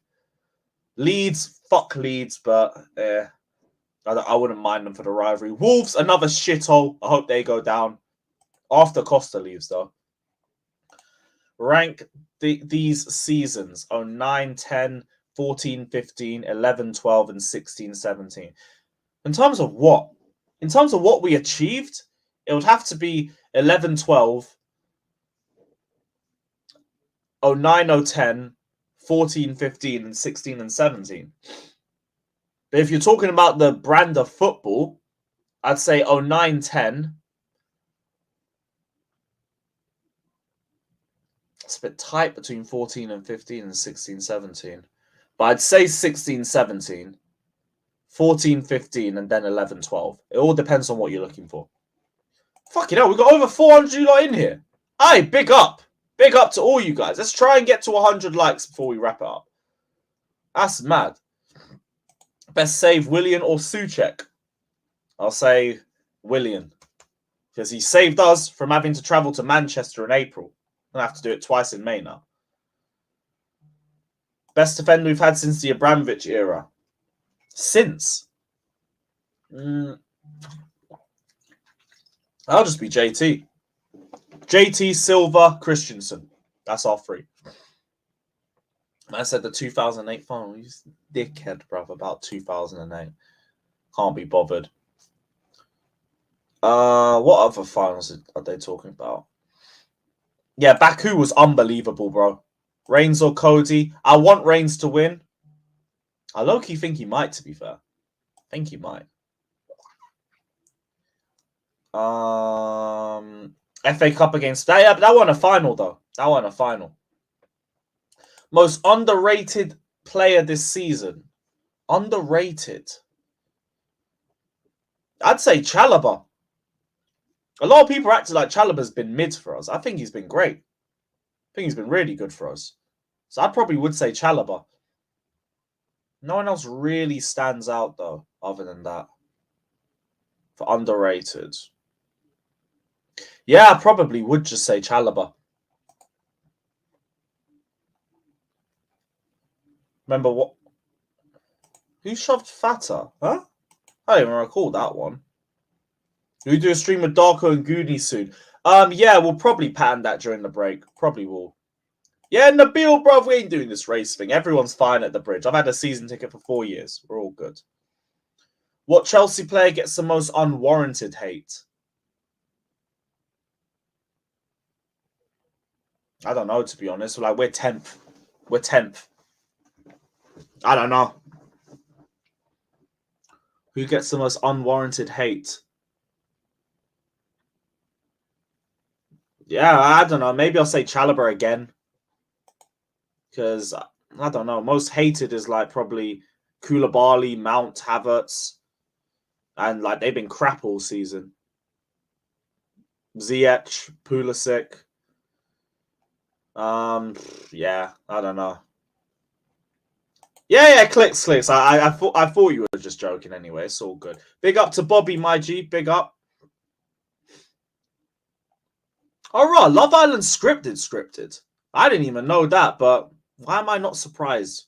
Leeds, fuck Leeds, but I wouldn't mind them for the rivalry. Wolves, another shithole. I hope they go down. After Costa leaves, though. Rank these seasons. 09, 10, 14, 15, 11, 12, and 16, 17. In terms of what? In terms of what we achieved, it would have to be 11, 12, 09, 010, 14, 15, and 16 and 17. But if you're talking about the brand of football, I'd say 09, 10. It's a bit tight between 14 and 15 and 16, 17. But I'd say 16, 17, 14, 15, and then 11, 12. It all depends on what you're looking for. Fucking hell, we got over 400 you lot in here. Aye, big up. Big up to all you guys. Let's try and get to 100 likes before we wrap it up. That's mad. Best save, Willian or Souček? I'll say Willian. Because he saved us from having to travel to Manchester in April. I'm going to have to do it twice in May now. Best defender we've had since the Abramovich era. Since? I'll just be JT. JT, Silva, Christensen. That's our 3. I said the 2008 final. You dickhead, bruv, about 2008. Can't be bothered. What other finals are they talking about? Yeah, Baku was unbelievable, bro. Reigns or Cody? I want Reigns to win. I low-key think he might, to be fair. I think he might. FA Cup against... Yeah, but that wasn't a final, though. That wasn't a final. Most underrated player this season. Underrated. I'd say Chalobah. A lot of people acted like Chalobah's been mid for us. I think he's been great. I think he's been really good for us. So I probably would say Chalobah. No one else really stands out, though, other than that. For underrated. Yeah, I probably would just say Chalobah. Remember what? Who shoved Fata? Huh? I don't even recall that one. Do we do a stream with Darko and Goonie soon? Yeah, we'll probably pattern that during the break. Probably will. Yeah, Nabil, bro, we ain't doing this race thing. Everyone's fine at the bridge. I've had a season ticket for 4 years. We're all good. What Chelsea player gets the most unwarranted hate? I don't know, to be honest. Like, we're 10th. We're 10th. I don't know. Who gets the most unwarranted hate? Yeah, I don't know. Maybe I'll say Chalobah again. Because, I don't know. Most hated is, like, probably Koulibaly, Mount, Havertz. And, like, they've been crap all season. Ziyech, Pulisic. Yeah, I don't know. Yeah, clicks. I thought you were just joking anyway. It's all good. Big up to Bobby, my G. Big up. All right, Love Island scripted. I didn't even know that, but why am I not surprised?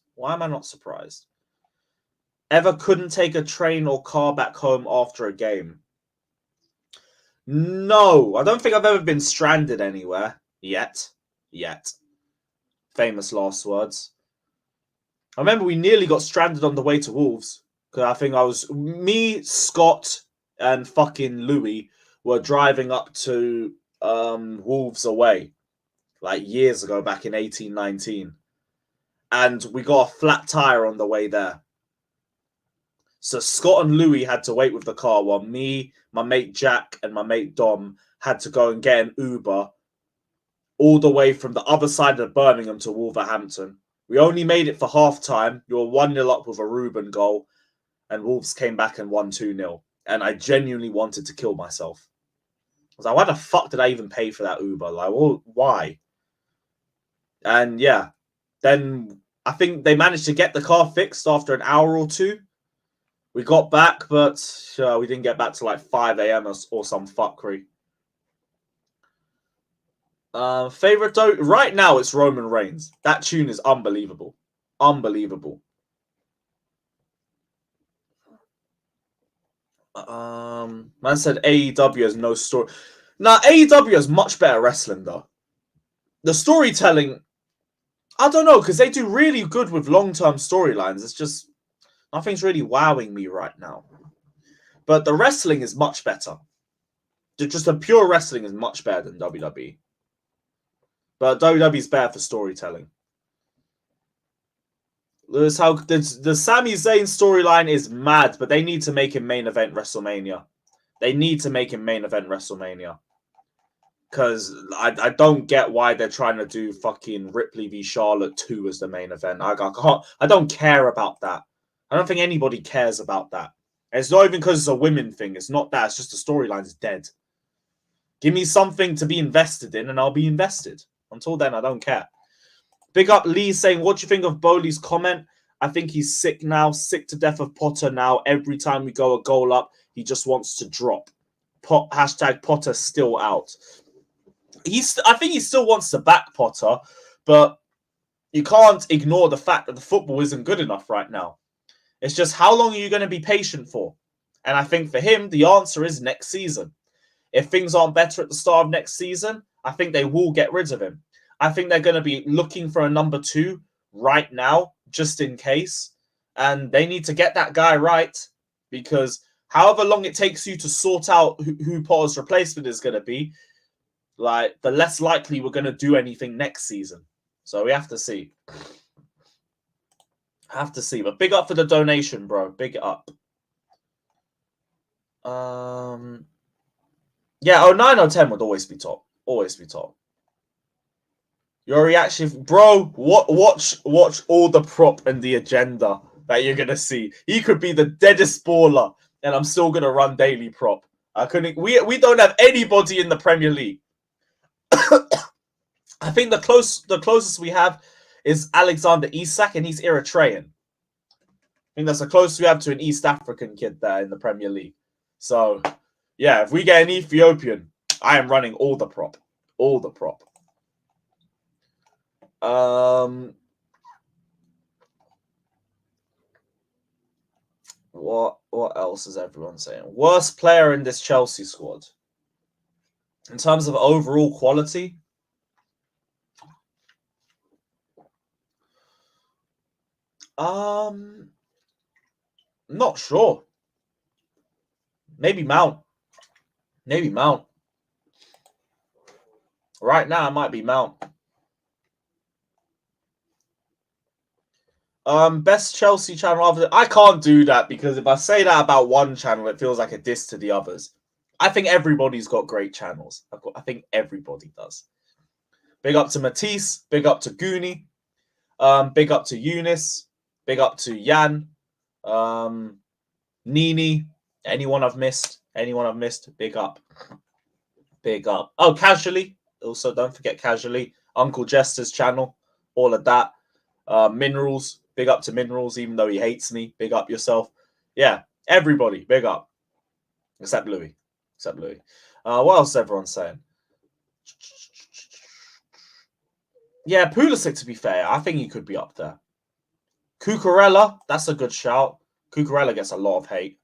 Ever couldn't take a train or car back home after a game? No, I don't think I've ever been stranded anywhere yet. Famous last words. I remember we nearly got stranded on the way to Wolves. Because I think me, Scott, and fucking Louis were driving up to Wolves away. Like years ago, back in 1819. And we got a flat tire on the way there. So Scott and Louis had to wait with the car while me, my mate Jack, and my mate Dom had to go and get an Uber all the way from the other side of Birmingham to Wolverhampton. We only made it for half-time. You were 1-0 up with a Ruben goal, and Wolves came back and won 2-0. And I genuinely wanted to kill myself. I was like, why the fuck did I even pay for that Uber? Like, well, why? And yeah, then I think they managed to get the car fixed after an hour or two. We got back, but we didn't get back to like 5 a.m. or some fuckery. Favorite right now it's Roman Reigns. That tune is unbelievable. Man said AEW has no story. Nah, AEW has much better wrestling though. The storytelling, I don't know, because they do really good with long-term storylines. It's just nothing's really wowing me right now. But the wrestling is much better. Just the pure wrestling is much better than WWE. But WWE is better for storytelling. Lewis, how the Sami Zayn storyline is mad, but they need to make him main event WrestleMania. Because I don't get why they're trying to do fucking Ripley v Charlotte 2 as the main event. I don't care about that. I don't think anybody cares about that. And it's not even because it's a women thing. It's not that. It's just the storyline's dead. Give me something to be invested in and I'll be invested. Until then, I don't care. Big up Lee saying, what do you think of Bowley's comment? I think he's sick now. Sick to death of Potter now. Every time we go a goal up, he just wants to drop. Hashtag Potter still out. I think he still wants to back Potter, but you can't ignore the fact that the football isn't good enough right now. It's just how long are you going to be patient for? And I think for him, the answer is next season. If things aren't better at the start of next season, I think they will get rid of him. I think they're going to be looking for a number 2 right now, just in case. And they need to get that guy right, because however long it takes you to sort out who Potter's replacement is going to be, like, the less likely we're going to do anything next season. So we have to see. But big up for the donation, bro. Big up. Yeah, 09 or 10 would always be top. Always be top. Your reaction, bro. Watch all the prop and the agenda that you're gonna see. He could be the deadest baller, and I'm still gonna run daily prop. I couldn't. We don't have anybody in the Premier League. I think the closest we have is Alexander Isak, and he's Eritrean. I think that's the closest we have to an East African kid there in the Premier League. So, yeah, if we get an Ethiopian, I am running all the prop. All the prop. What else is everyone saying? Worst player in this Chelsea squad? In terms of overall quality? Not sure. Maybe Mount. Maybe Mount. Right now, it might be Mount. Best Chelsea channel. I can't do that, because if I say that about one channel, it feels like a diss to the others. I think everybody's got great channels. I think everybody does. Big up to Matisse. Big up to Goonie. Big up to Eunice. Big up to Jan. Nini. Anyone I've missed? Big up. Big up. Oh, Casually. Also, don't forget Casually. Uncle Jester's channel. All of that. Minerals. Big up to Minerals, even though he hates me. Big up yourself. Yeah, everybody. Big up. Except Louis. What else is everyone saying? Yeah, Pulisic, to be fair, I think he could be up there. Cucurella, that's a good shout. Cucurella gets a lot of hate.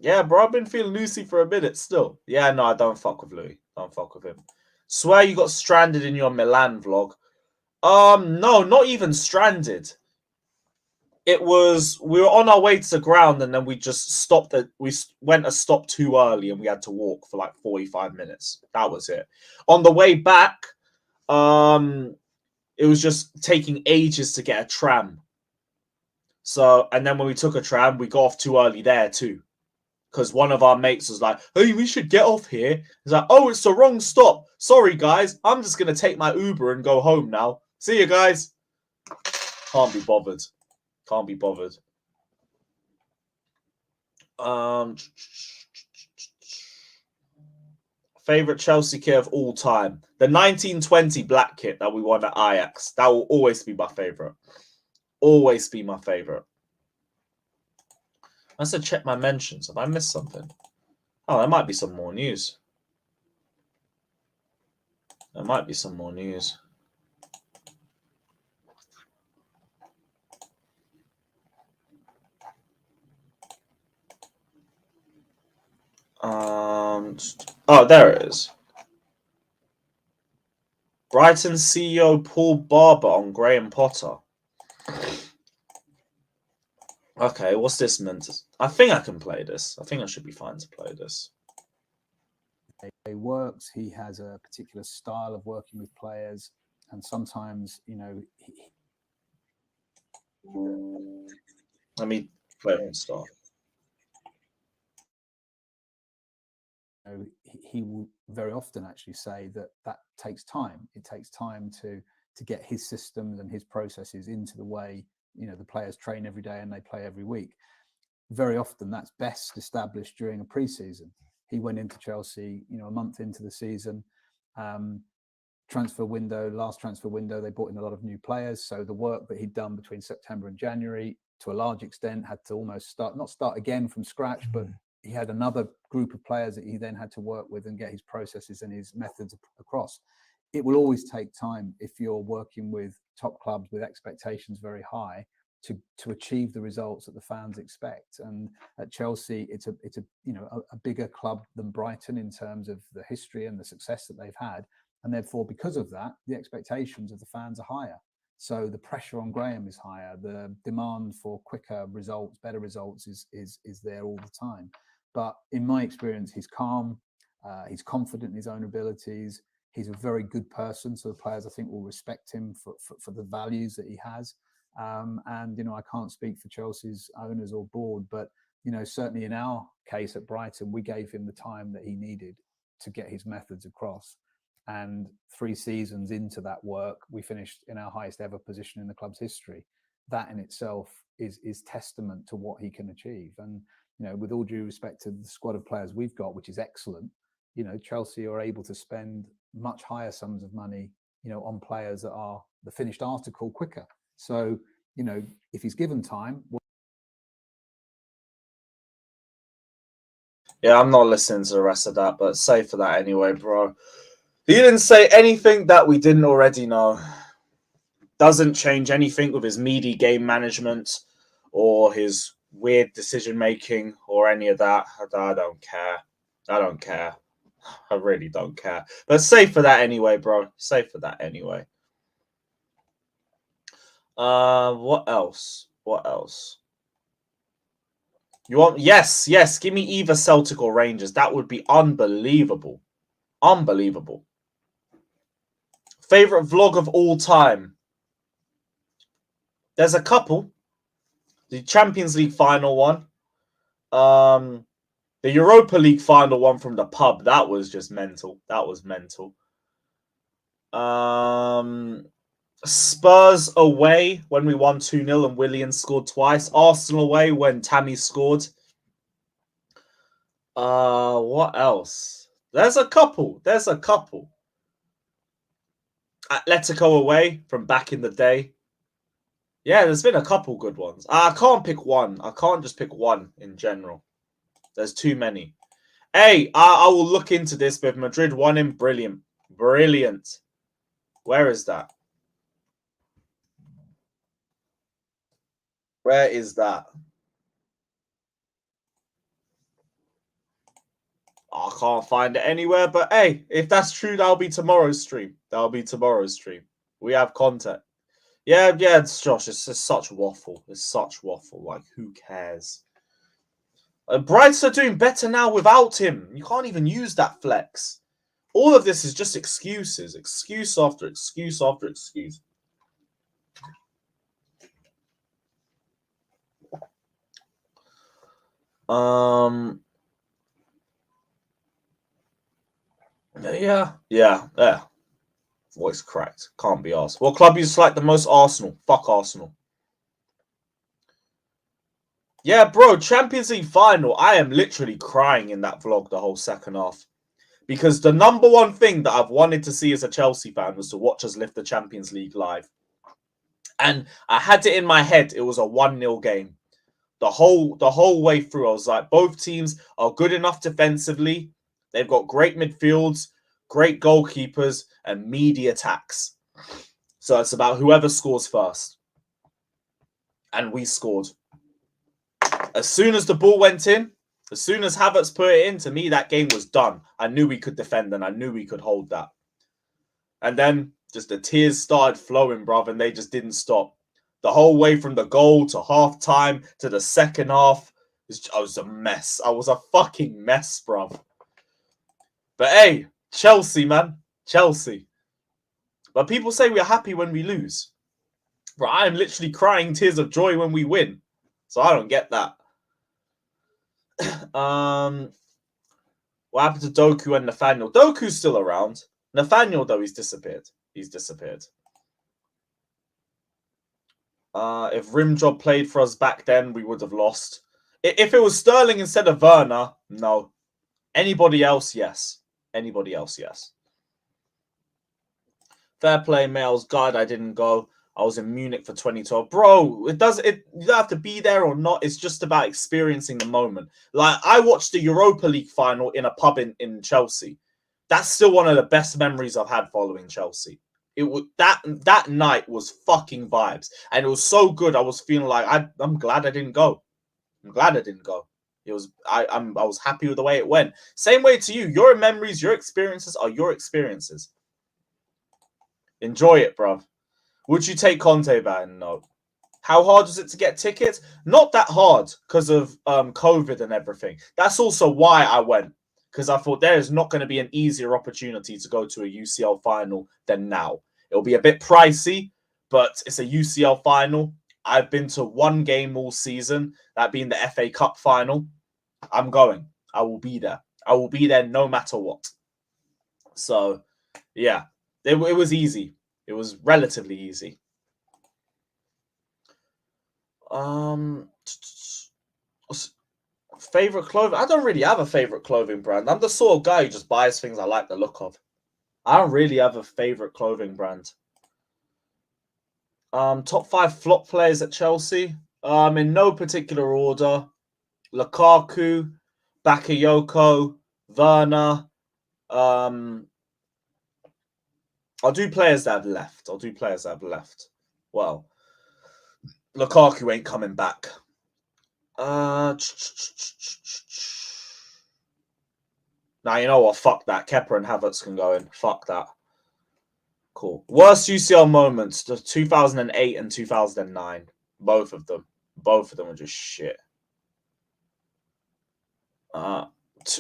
Yeah, bro, I've been feeling Lucy for a minute still. Yeah, no, I don't fuck with Louis. Don't fuck with him. Swear you got stranded in your Milan vlog. No, not even stranded. It was, we were on our way to the ground, and then we just stopped. We went a stop too early, and we had to walk for like 45 minutes. That was it. On the way back, it was just taking ages to get a tram. So, and then when we took a tram, we got off too early there too. Because one of our mates was like, hey, we should get off here. He's like, oh, it's the wrong stop. Sorry, guys. I'm just going to take my Uber and go home now. See you guys. Can't be bothered. Favorite Chelsea kit of all time? The 1920 black kit that we won at Ajax. That will always be my favorite. Always be my favorite. I said check my mentions. Have I missed something? Oh, there might be some more news. Oh, there it is. Brighton CEO Paul Barber on Graham Potter. Okay, what's this meant to... I think I can play this. I think I should be fine to play this. He works. He has a particular style of working with players, and sometimes, you know, let me play it and start. You know, he will very often actually say that takes time. It takes time to get his systems and his processes into the way, you know, the players train every day and they play every week. Very often that's best established during a pre-season. He went into Chelsea, you know, a month into the season. Last transfer window, they brought in a lot of new players. So the work that he'd done between September and January, to a large extent, had to almost not start again from scratch, but he had another group of players that he then had to work with and get his processes and his methods across. It will always take time if you're working with top clubs with expectations very high to achieve the results that the fans expect. And at Chelsea, it's a you know a bigger club than Brighton in terms of the history and the success that they've had. And therefore, because of that, the expectations of the fans are higher. So the pressure on Graham is higher. The demand for quicker results, better results is there all the time. But in my experience, he's calm. He's confident in his own abilities. He's a very good person. So the players, I think, will respect him for the values that he has. And, you know, I can't speak for Chelsea's owners or board, but, you know, certainly in our case at Brighton, we gave him the time that he needed to get his methods across. And 3 seasons into that work, we finished in our highest ever position in the club's history. That in itself is testament to what he can achieve. And, you know, with all due respect to the squad of players we've got, which is excellent, you know, Chelsea are able to spend much higher sums of money, you know, on players that are the finished article quicker. So, you know, if he's given time. Yeah, I'm not listening to the rest of that, but say for that anyway, bro. He didn't say anything that we didn't already know. Doesn't change anything with his meaty game management or his weird decision making or any of that. I don't care. I don't care. I really don't care. But say for that anyway, bro. Say for that anyway. What else? What else? You want? Yes. Give me either Celtic or Rangers. That would be unbelievable. Unbelievable. Favorite vlog of all time. There's a couple. The Champions League final one. The Europa League final one from the pub. That was just mental. That was mental. Spurs away when we won 2-0 and Willian scored twice. Arsenal away when Tammy scored. What else? There's a couple. Atletico away from back in the day. Yeah, there's been a couple good ones. I can't pick one. I can't just pick one in general. There's too many. Hey, I will look into this, but if Madrid won him, brilliant. Brilliant. Where is that? Where is that? I can't find it anywhere, but hey, if that's true, that'll be tomorrow's stream. We have content. Yeah, it's Josh. It's just such waffle. It's such waffle. Like, who cares? Brights are doing better now without him. You can't even use that flex. All of this is just excuses. Excuse after excuse after excuse. Yeah. Voice cracked. Can't be asked. What club you like the most? Arsenal. Fuck Arsenal. Yeah, bro. Champions League final. I am literally crying in that vlog the whole second half. Because the number one thing that I've wanted to see as a Chelsea fan was to watch us lift the Champions League live. And I had it in my head. It was a 1-0 game. The whole way through, I was like, both teams are good enough defensively. They've got great midfields, great goalkeepers, and meaty attacks. So it's about whoever scores first. And we scored. As soon as the ball went in, as soon as Havertz put it in, to me, that game was done. I knew we could defend and I knew we could hold that. And then just the tears started flowing, bruv, and they just didn't stop. The whole way from the goal to half-time to the second half, I was a mess. I was a fucking mess, bruv. But hey, Chelsea, man. Chelsea. But people say we're happy when we lose. Bro, I am literally crying tears of joy when we win. So I don't get that. What happened to Doku and Nathaniel? Doku's still around. Nathaniel, though, he's disappeared. If Rimjob played for us back then, we would have lost. If it was Sterling instead of Werner, no. Anybody else, yes. Fair play, males. God, I didn't go. I was in Munich for 2012. Bro, you don't have to be there or not. It's just about experiencing the moment. Like, I watched the Europa League final in a pub in Chelsea. That's still one of the best memories I've had following Chelsea. That night was fucking vibes. And it was so good. I was feeling like I'm glad I didn't go. I was happy with the way it went. Same way to you. Your memories, your experiences are your experiences. Enjoy it, bruv. Would you take Conte back? No. How hard was it to get tickets? Not that hard because of COVID and everything. That's also why I went, because I thought there is not going to be an easier opportunity to go to a UCL final than now. It'll be a bit pricey, but it's a UCL final. I've been to one game all season, that being the FA Cup final. I'm going. I will be there. I will be there no matter what. So, yeah, it was easy. It was relatively easy. Favorite clothing? I don't really have a favorite clothing brand. I'm the sort of guy who just buys things I like the look of. I don't really have a favorite clothing brand. Top 5 flop players at Chelsea. In no particular order. Lukaku, Bakayoko, Werner. I'll do players that have left. Well, Lukaku ain't coming back. Now, you know what? Fuck that. Kepa and Havertz can go in. Fuck that. Cool. Worst UCL moments, the 2008 and 2009. Both of them were just shit.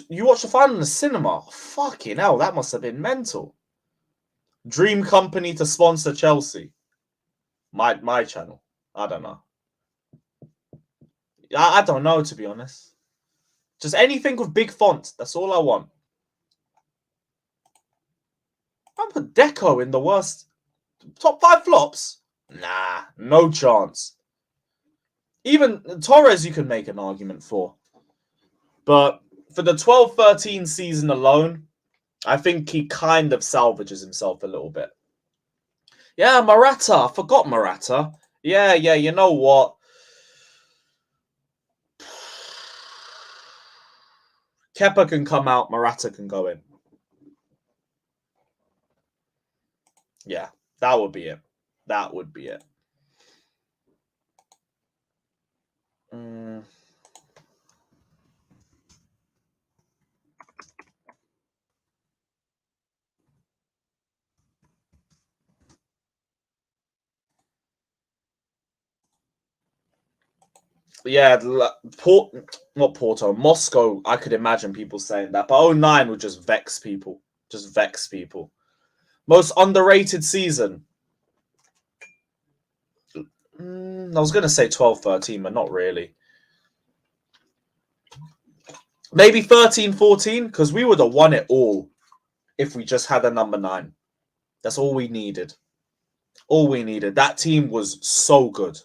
You watched the final in the cinema? Fucking hell, that must have been mental. Dream company to sponsor Chelsea. My channel. I don't know. I don't know, to be honest. Just anything with big font. That's all I want. I put Deco in the worst. Top 5 flops? Nah, no chance. Even Torres you can make an argument for. But for the 12-13 season alone, I think he kind of salvages himself a little bit. Yeah, Morata. I forgot Morata. Yeah, you know what? Kepa can come out, Morata can go in. Yeah, that would be it. Yeah, not Porto, Moscow. I could imagine people saying that, but 09 would just vex people. Most underrated season. I was going to say 12-13, but not really. Maybe 13-14, because we would have won it all if we just had a number 9. That's all we needed. That team was so good.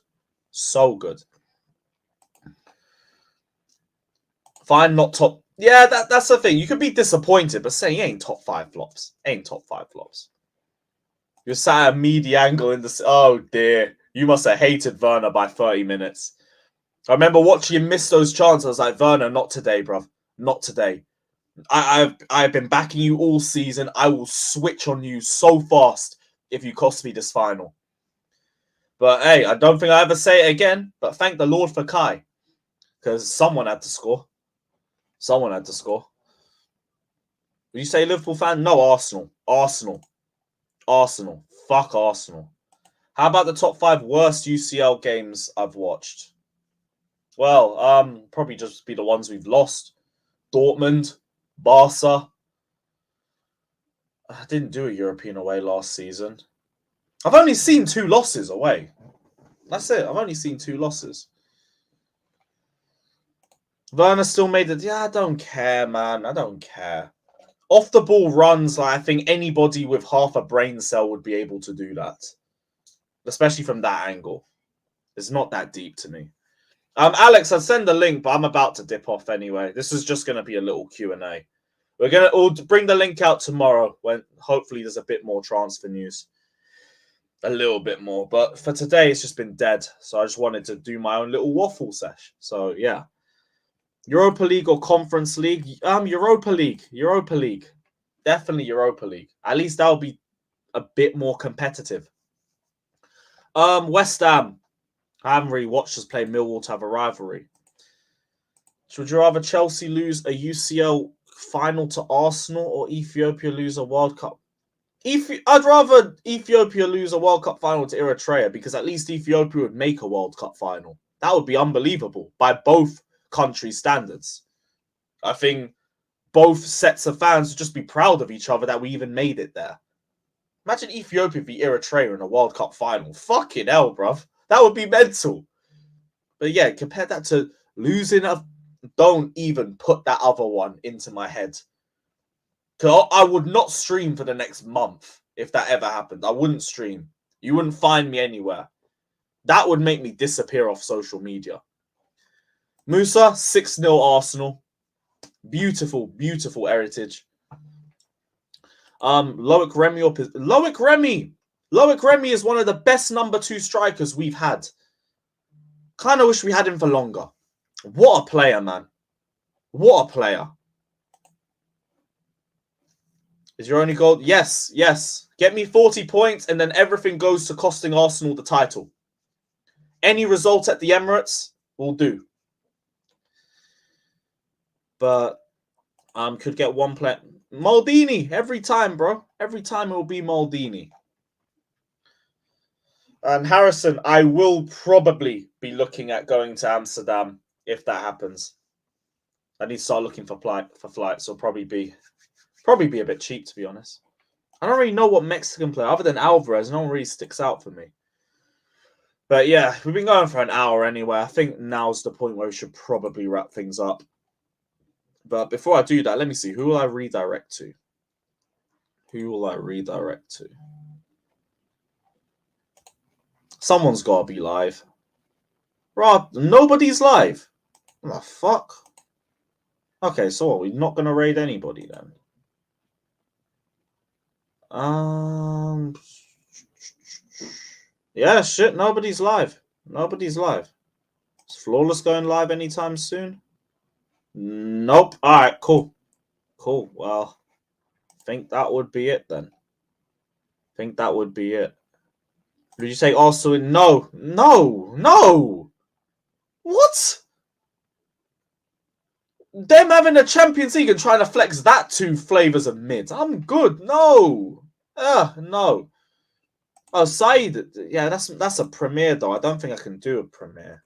Fine, not top. Yeah, that's the thing. You could be disappointed, but saying ain't top 5 flops. You're sat at a media angle in the... Oh, dear. You must have hated Werner by 30 minutes. I remember watching him miss those chances. I was like, Werner, not today, bruv. Not today. I've been backing you all season. I will switch on you so fast if you cost me this final. But, hey, I don't think I ever say it again. But thank the Lord for Kai. Because someone had to score. Would you say Liverpool fan? No, Arsenal. Fuck Arsenal. How about the top 5 worst UCL games I've watched? Well, probably just be the ones we've lost. Dortmund, Barca. I didn't do a European away last season. I've only seen 2 losses away. That's it. I've only seen 2 losses. Werner still made it. Yeah, I don't care, man. I don't care. Off the ball runs, I think anybody with half a brain cell would be able to do that. Especially from that angle. It's not that deep to me. Alex, I'll send the link, but I'm about to dip off anyway. This is just going to be a little Q&A. We'll bring the link out tomorrow when hopefully there's a bit more transfer news. A little bit more. But for today, it's just been dead. So I just wanted to do my own little waffle sesh. So, yeah. Europa League or Conference League? Europa League. Definitely Europa League. At least that'll be a bit more competitive. West Ham. I haven't really watched us play Millwall to have a rivalry. Would you rather Chelsea lose a UCL final to Arsenal or Ethiopia lose a World Cup? I'd rather Ethiopia lose a World Cup final to Eritrea, because at least Ethiopia would make a World Cup final. That would be unbelievable by both countries' standards. I think both sets of fans would just be proud of each other that we even made it there. Imagine Ethiopia v Eritrea in a World Cup final. Fucking hell, bruv. That would be mental. But yeah, compare that to losing a... Don't even put that other one into my head. Because I would not stream for the next month if that ever happened. I wouldn't stream. You wouldn't find me anywhere. That would make me disappear off social media. Musa, 6-0 Arsenal. Beautiful, beautiful heritage. Loic Remy or Loic Remy. Loic Remy is one of the best number 2 strikers we've had. Kind of wish we had him for longer. What a player, man. What a player. Is your only goal? Yes, yes. Get me 40 points and then everything goes to costing Arsenal the title. Any result at the Emirates will do. But could get one player. Maldini, every time, bro. Every time it will be Maldini. And Harrison, I will probably be looking at going to Amsterdam if that happens. I need to start looking for flights. It'll probably be a bit cheap, to be honest. I don't really know what Mexican player, other than Alvarez, no one really sticks out for me. But yeah, we've been going for an hour anyway. I think now's the point where we should probably wrap things up. But before I do that, let me see. Who will I redirect to? Who will I redirect to? Someone's got to be live. Right, nobody's live. What the fuck? Okay, so what, we're not going to raid anybody then? Yeah, shit, nobody's live. Nobody's live. Is Flawless going live anytime soon? Nope. All right, cool. Cool. Well, I think that would be it then. I think that would be it. Did you say also? No. No. No. What? Them having a Champions League and trying to flex that 2 flavors of mid. I'm good. No. No. Oh, Savić. Yeah, that's a premiere though. I don't think I can do a premiere.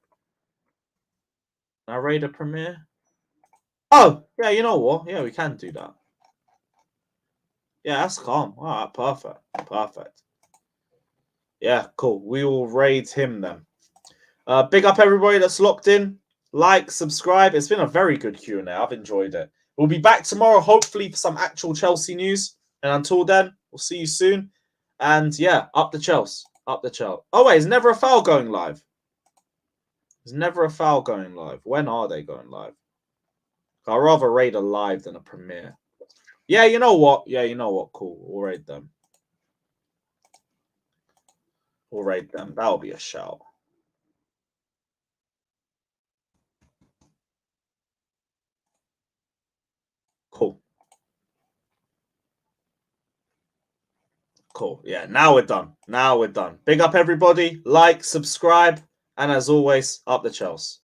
Can I raid a premiere? Oh, yeah, you know what? Yeah, we can do that. Yeah, that's calm. All right, perfect. Perfect. Yeah, cool. We will raid him then. Big up everybody that's locked in. Like, subscribe. It's been a very good Q&A. I've enjoyed it. We'll be back tomorrow, hopefully, for some actual Chelsea news. And until then, we'll see you soon. And yeah, up the Chelsea. Up the Chelsea. Oh, wait, is Never a Foul going live? Is Never a Foul going live? When are they going live? I'd rather raid a live than a premiere. Yeah, you know what? Yeah, you know what? Cool. We'll raid them. We'll raid them. That'll be a shout. Cool. Cool. Yeah, now we're done. Now we're done. Big up everybody. Like, subscribe. And as always, up the Chelsea.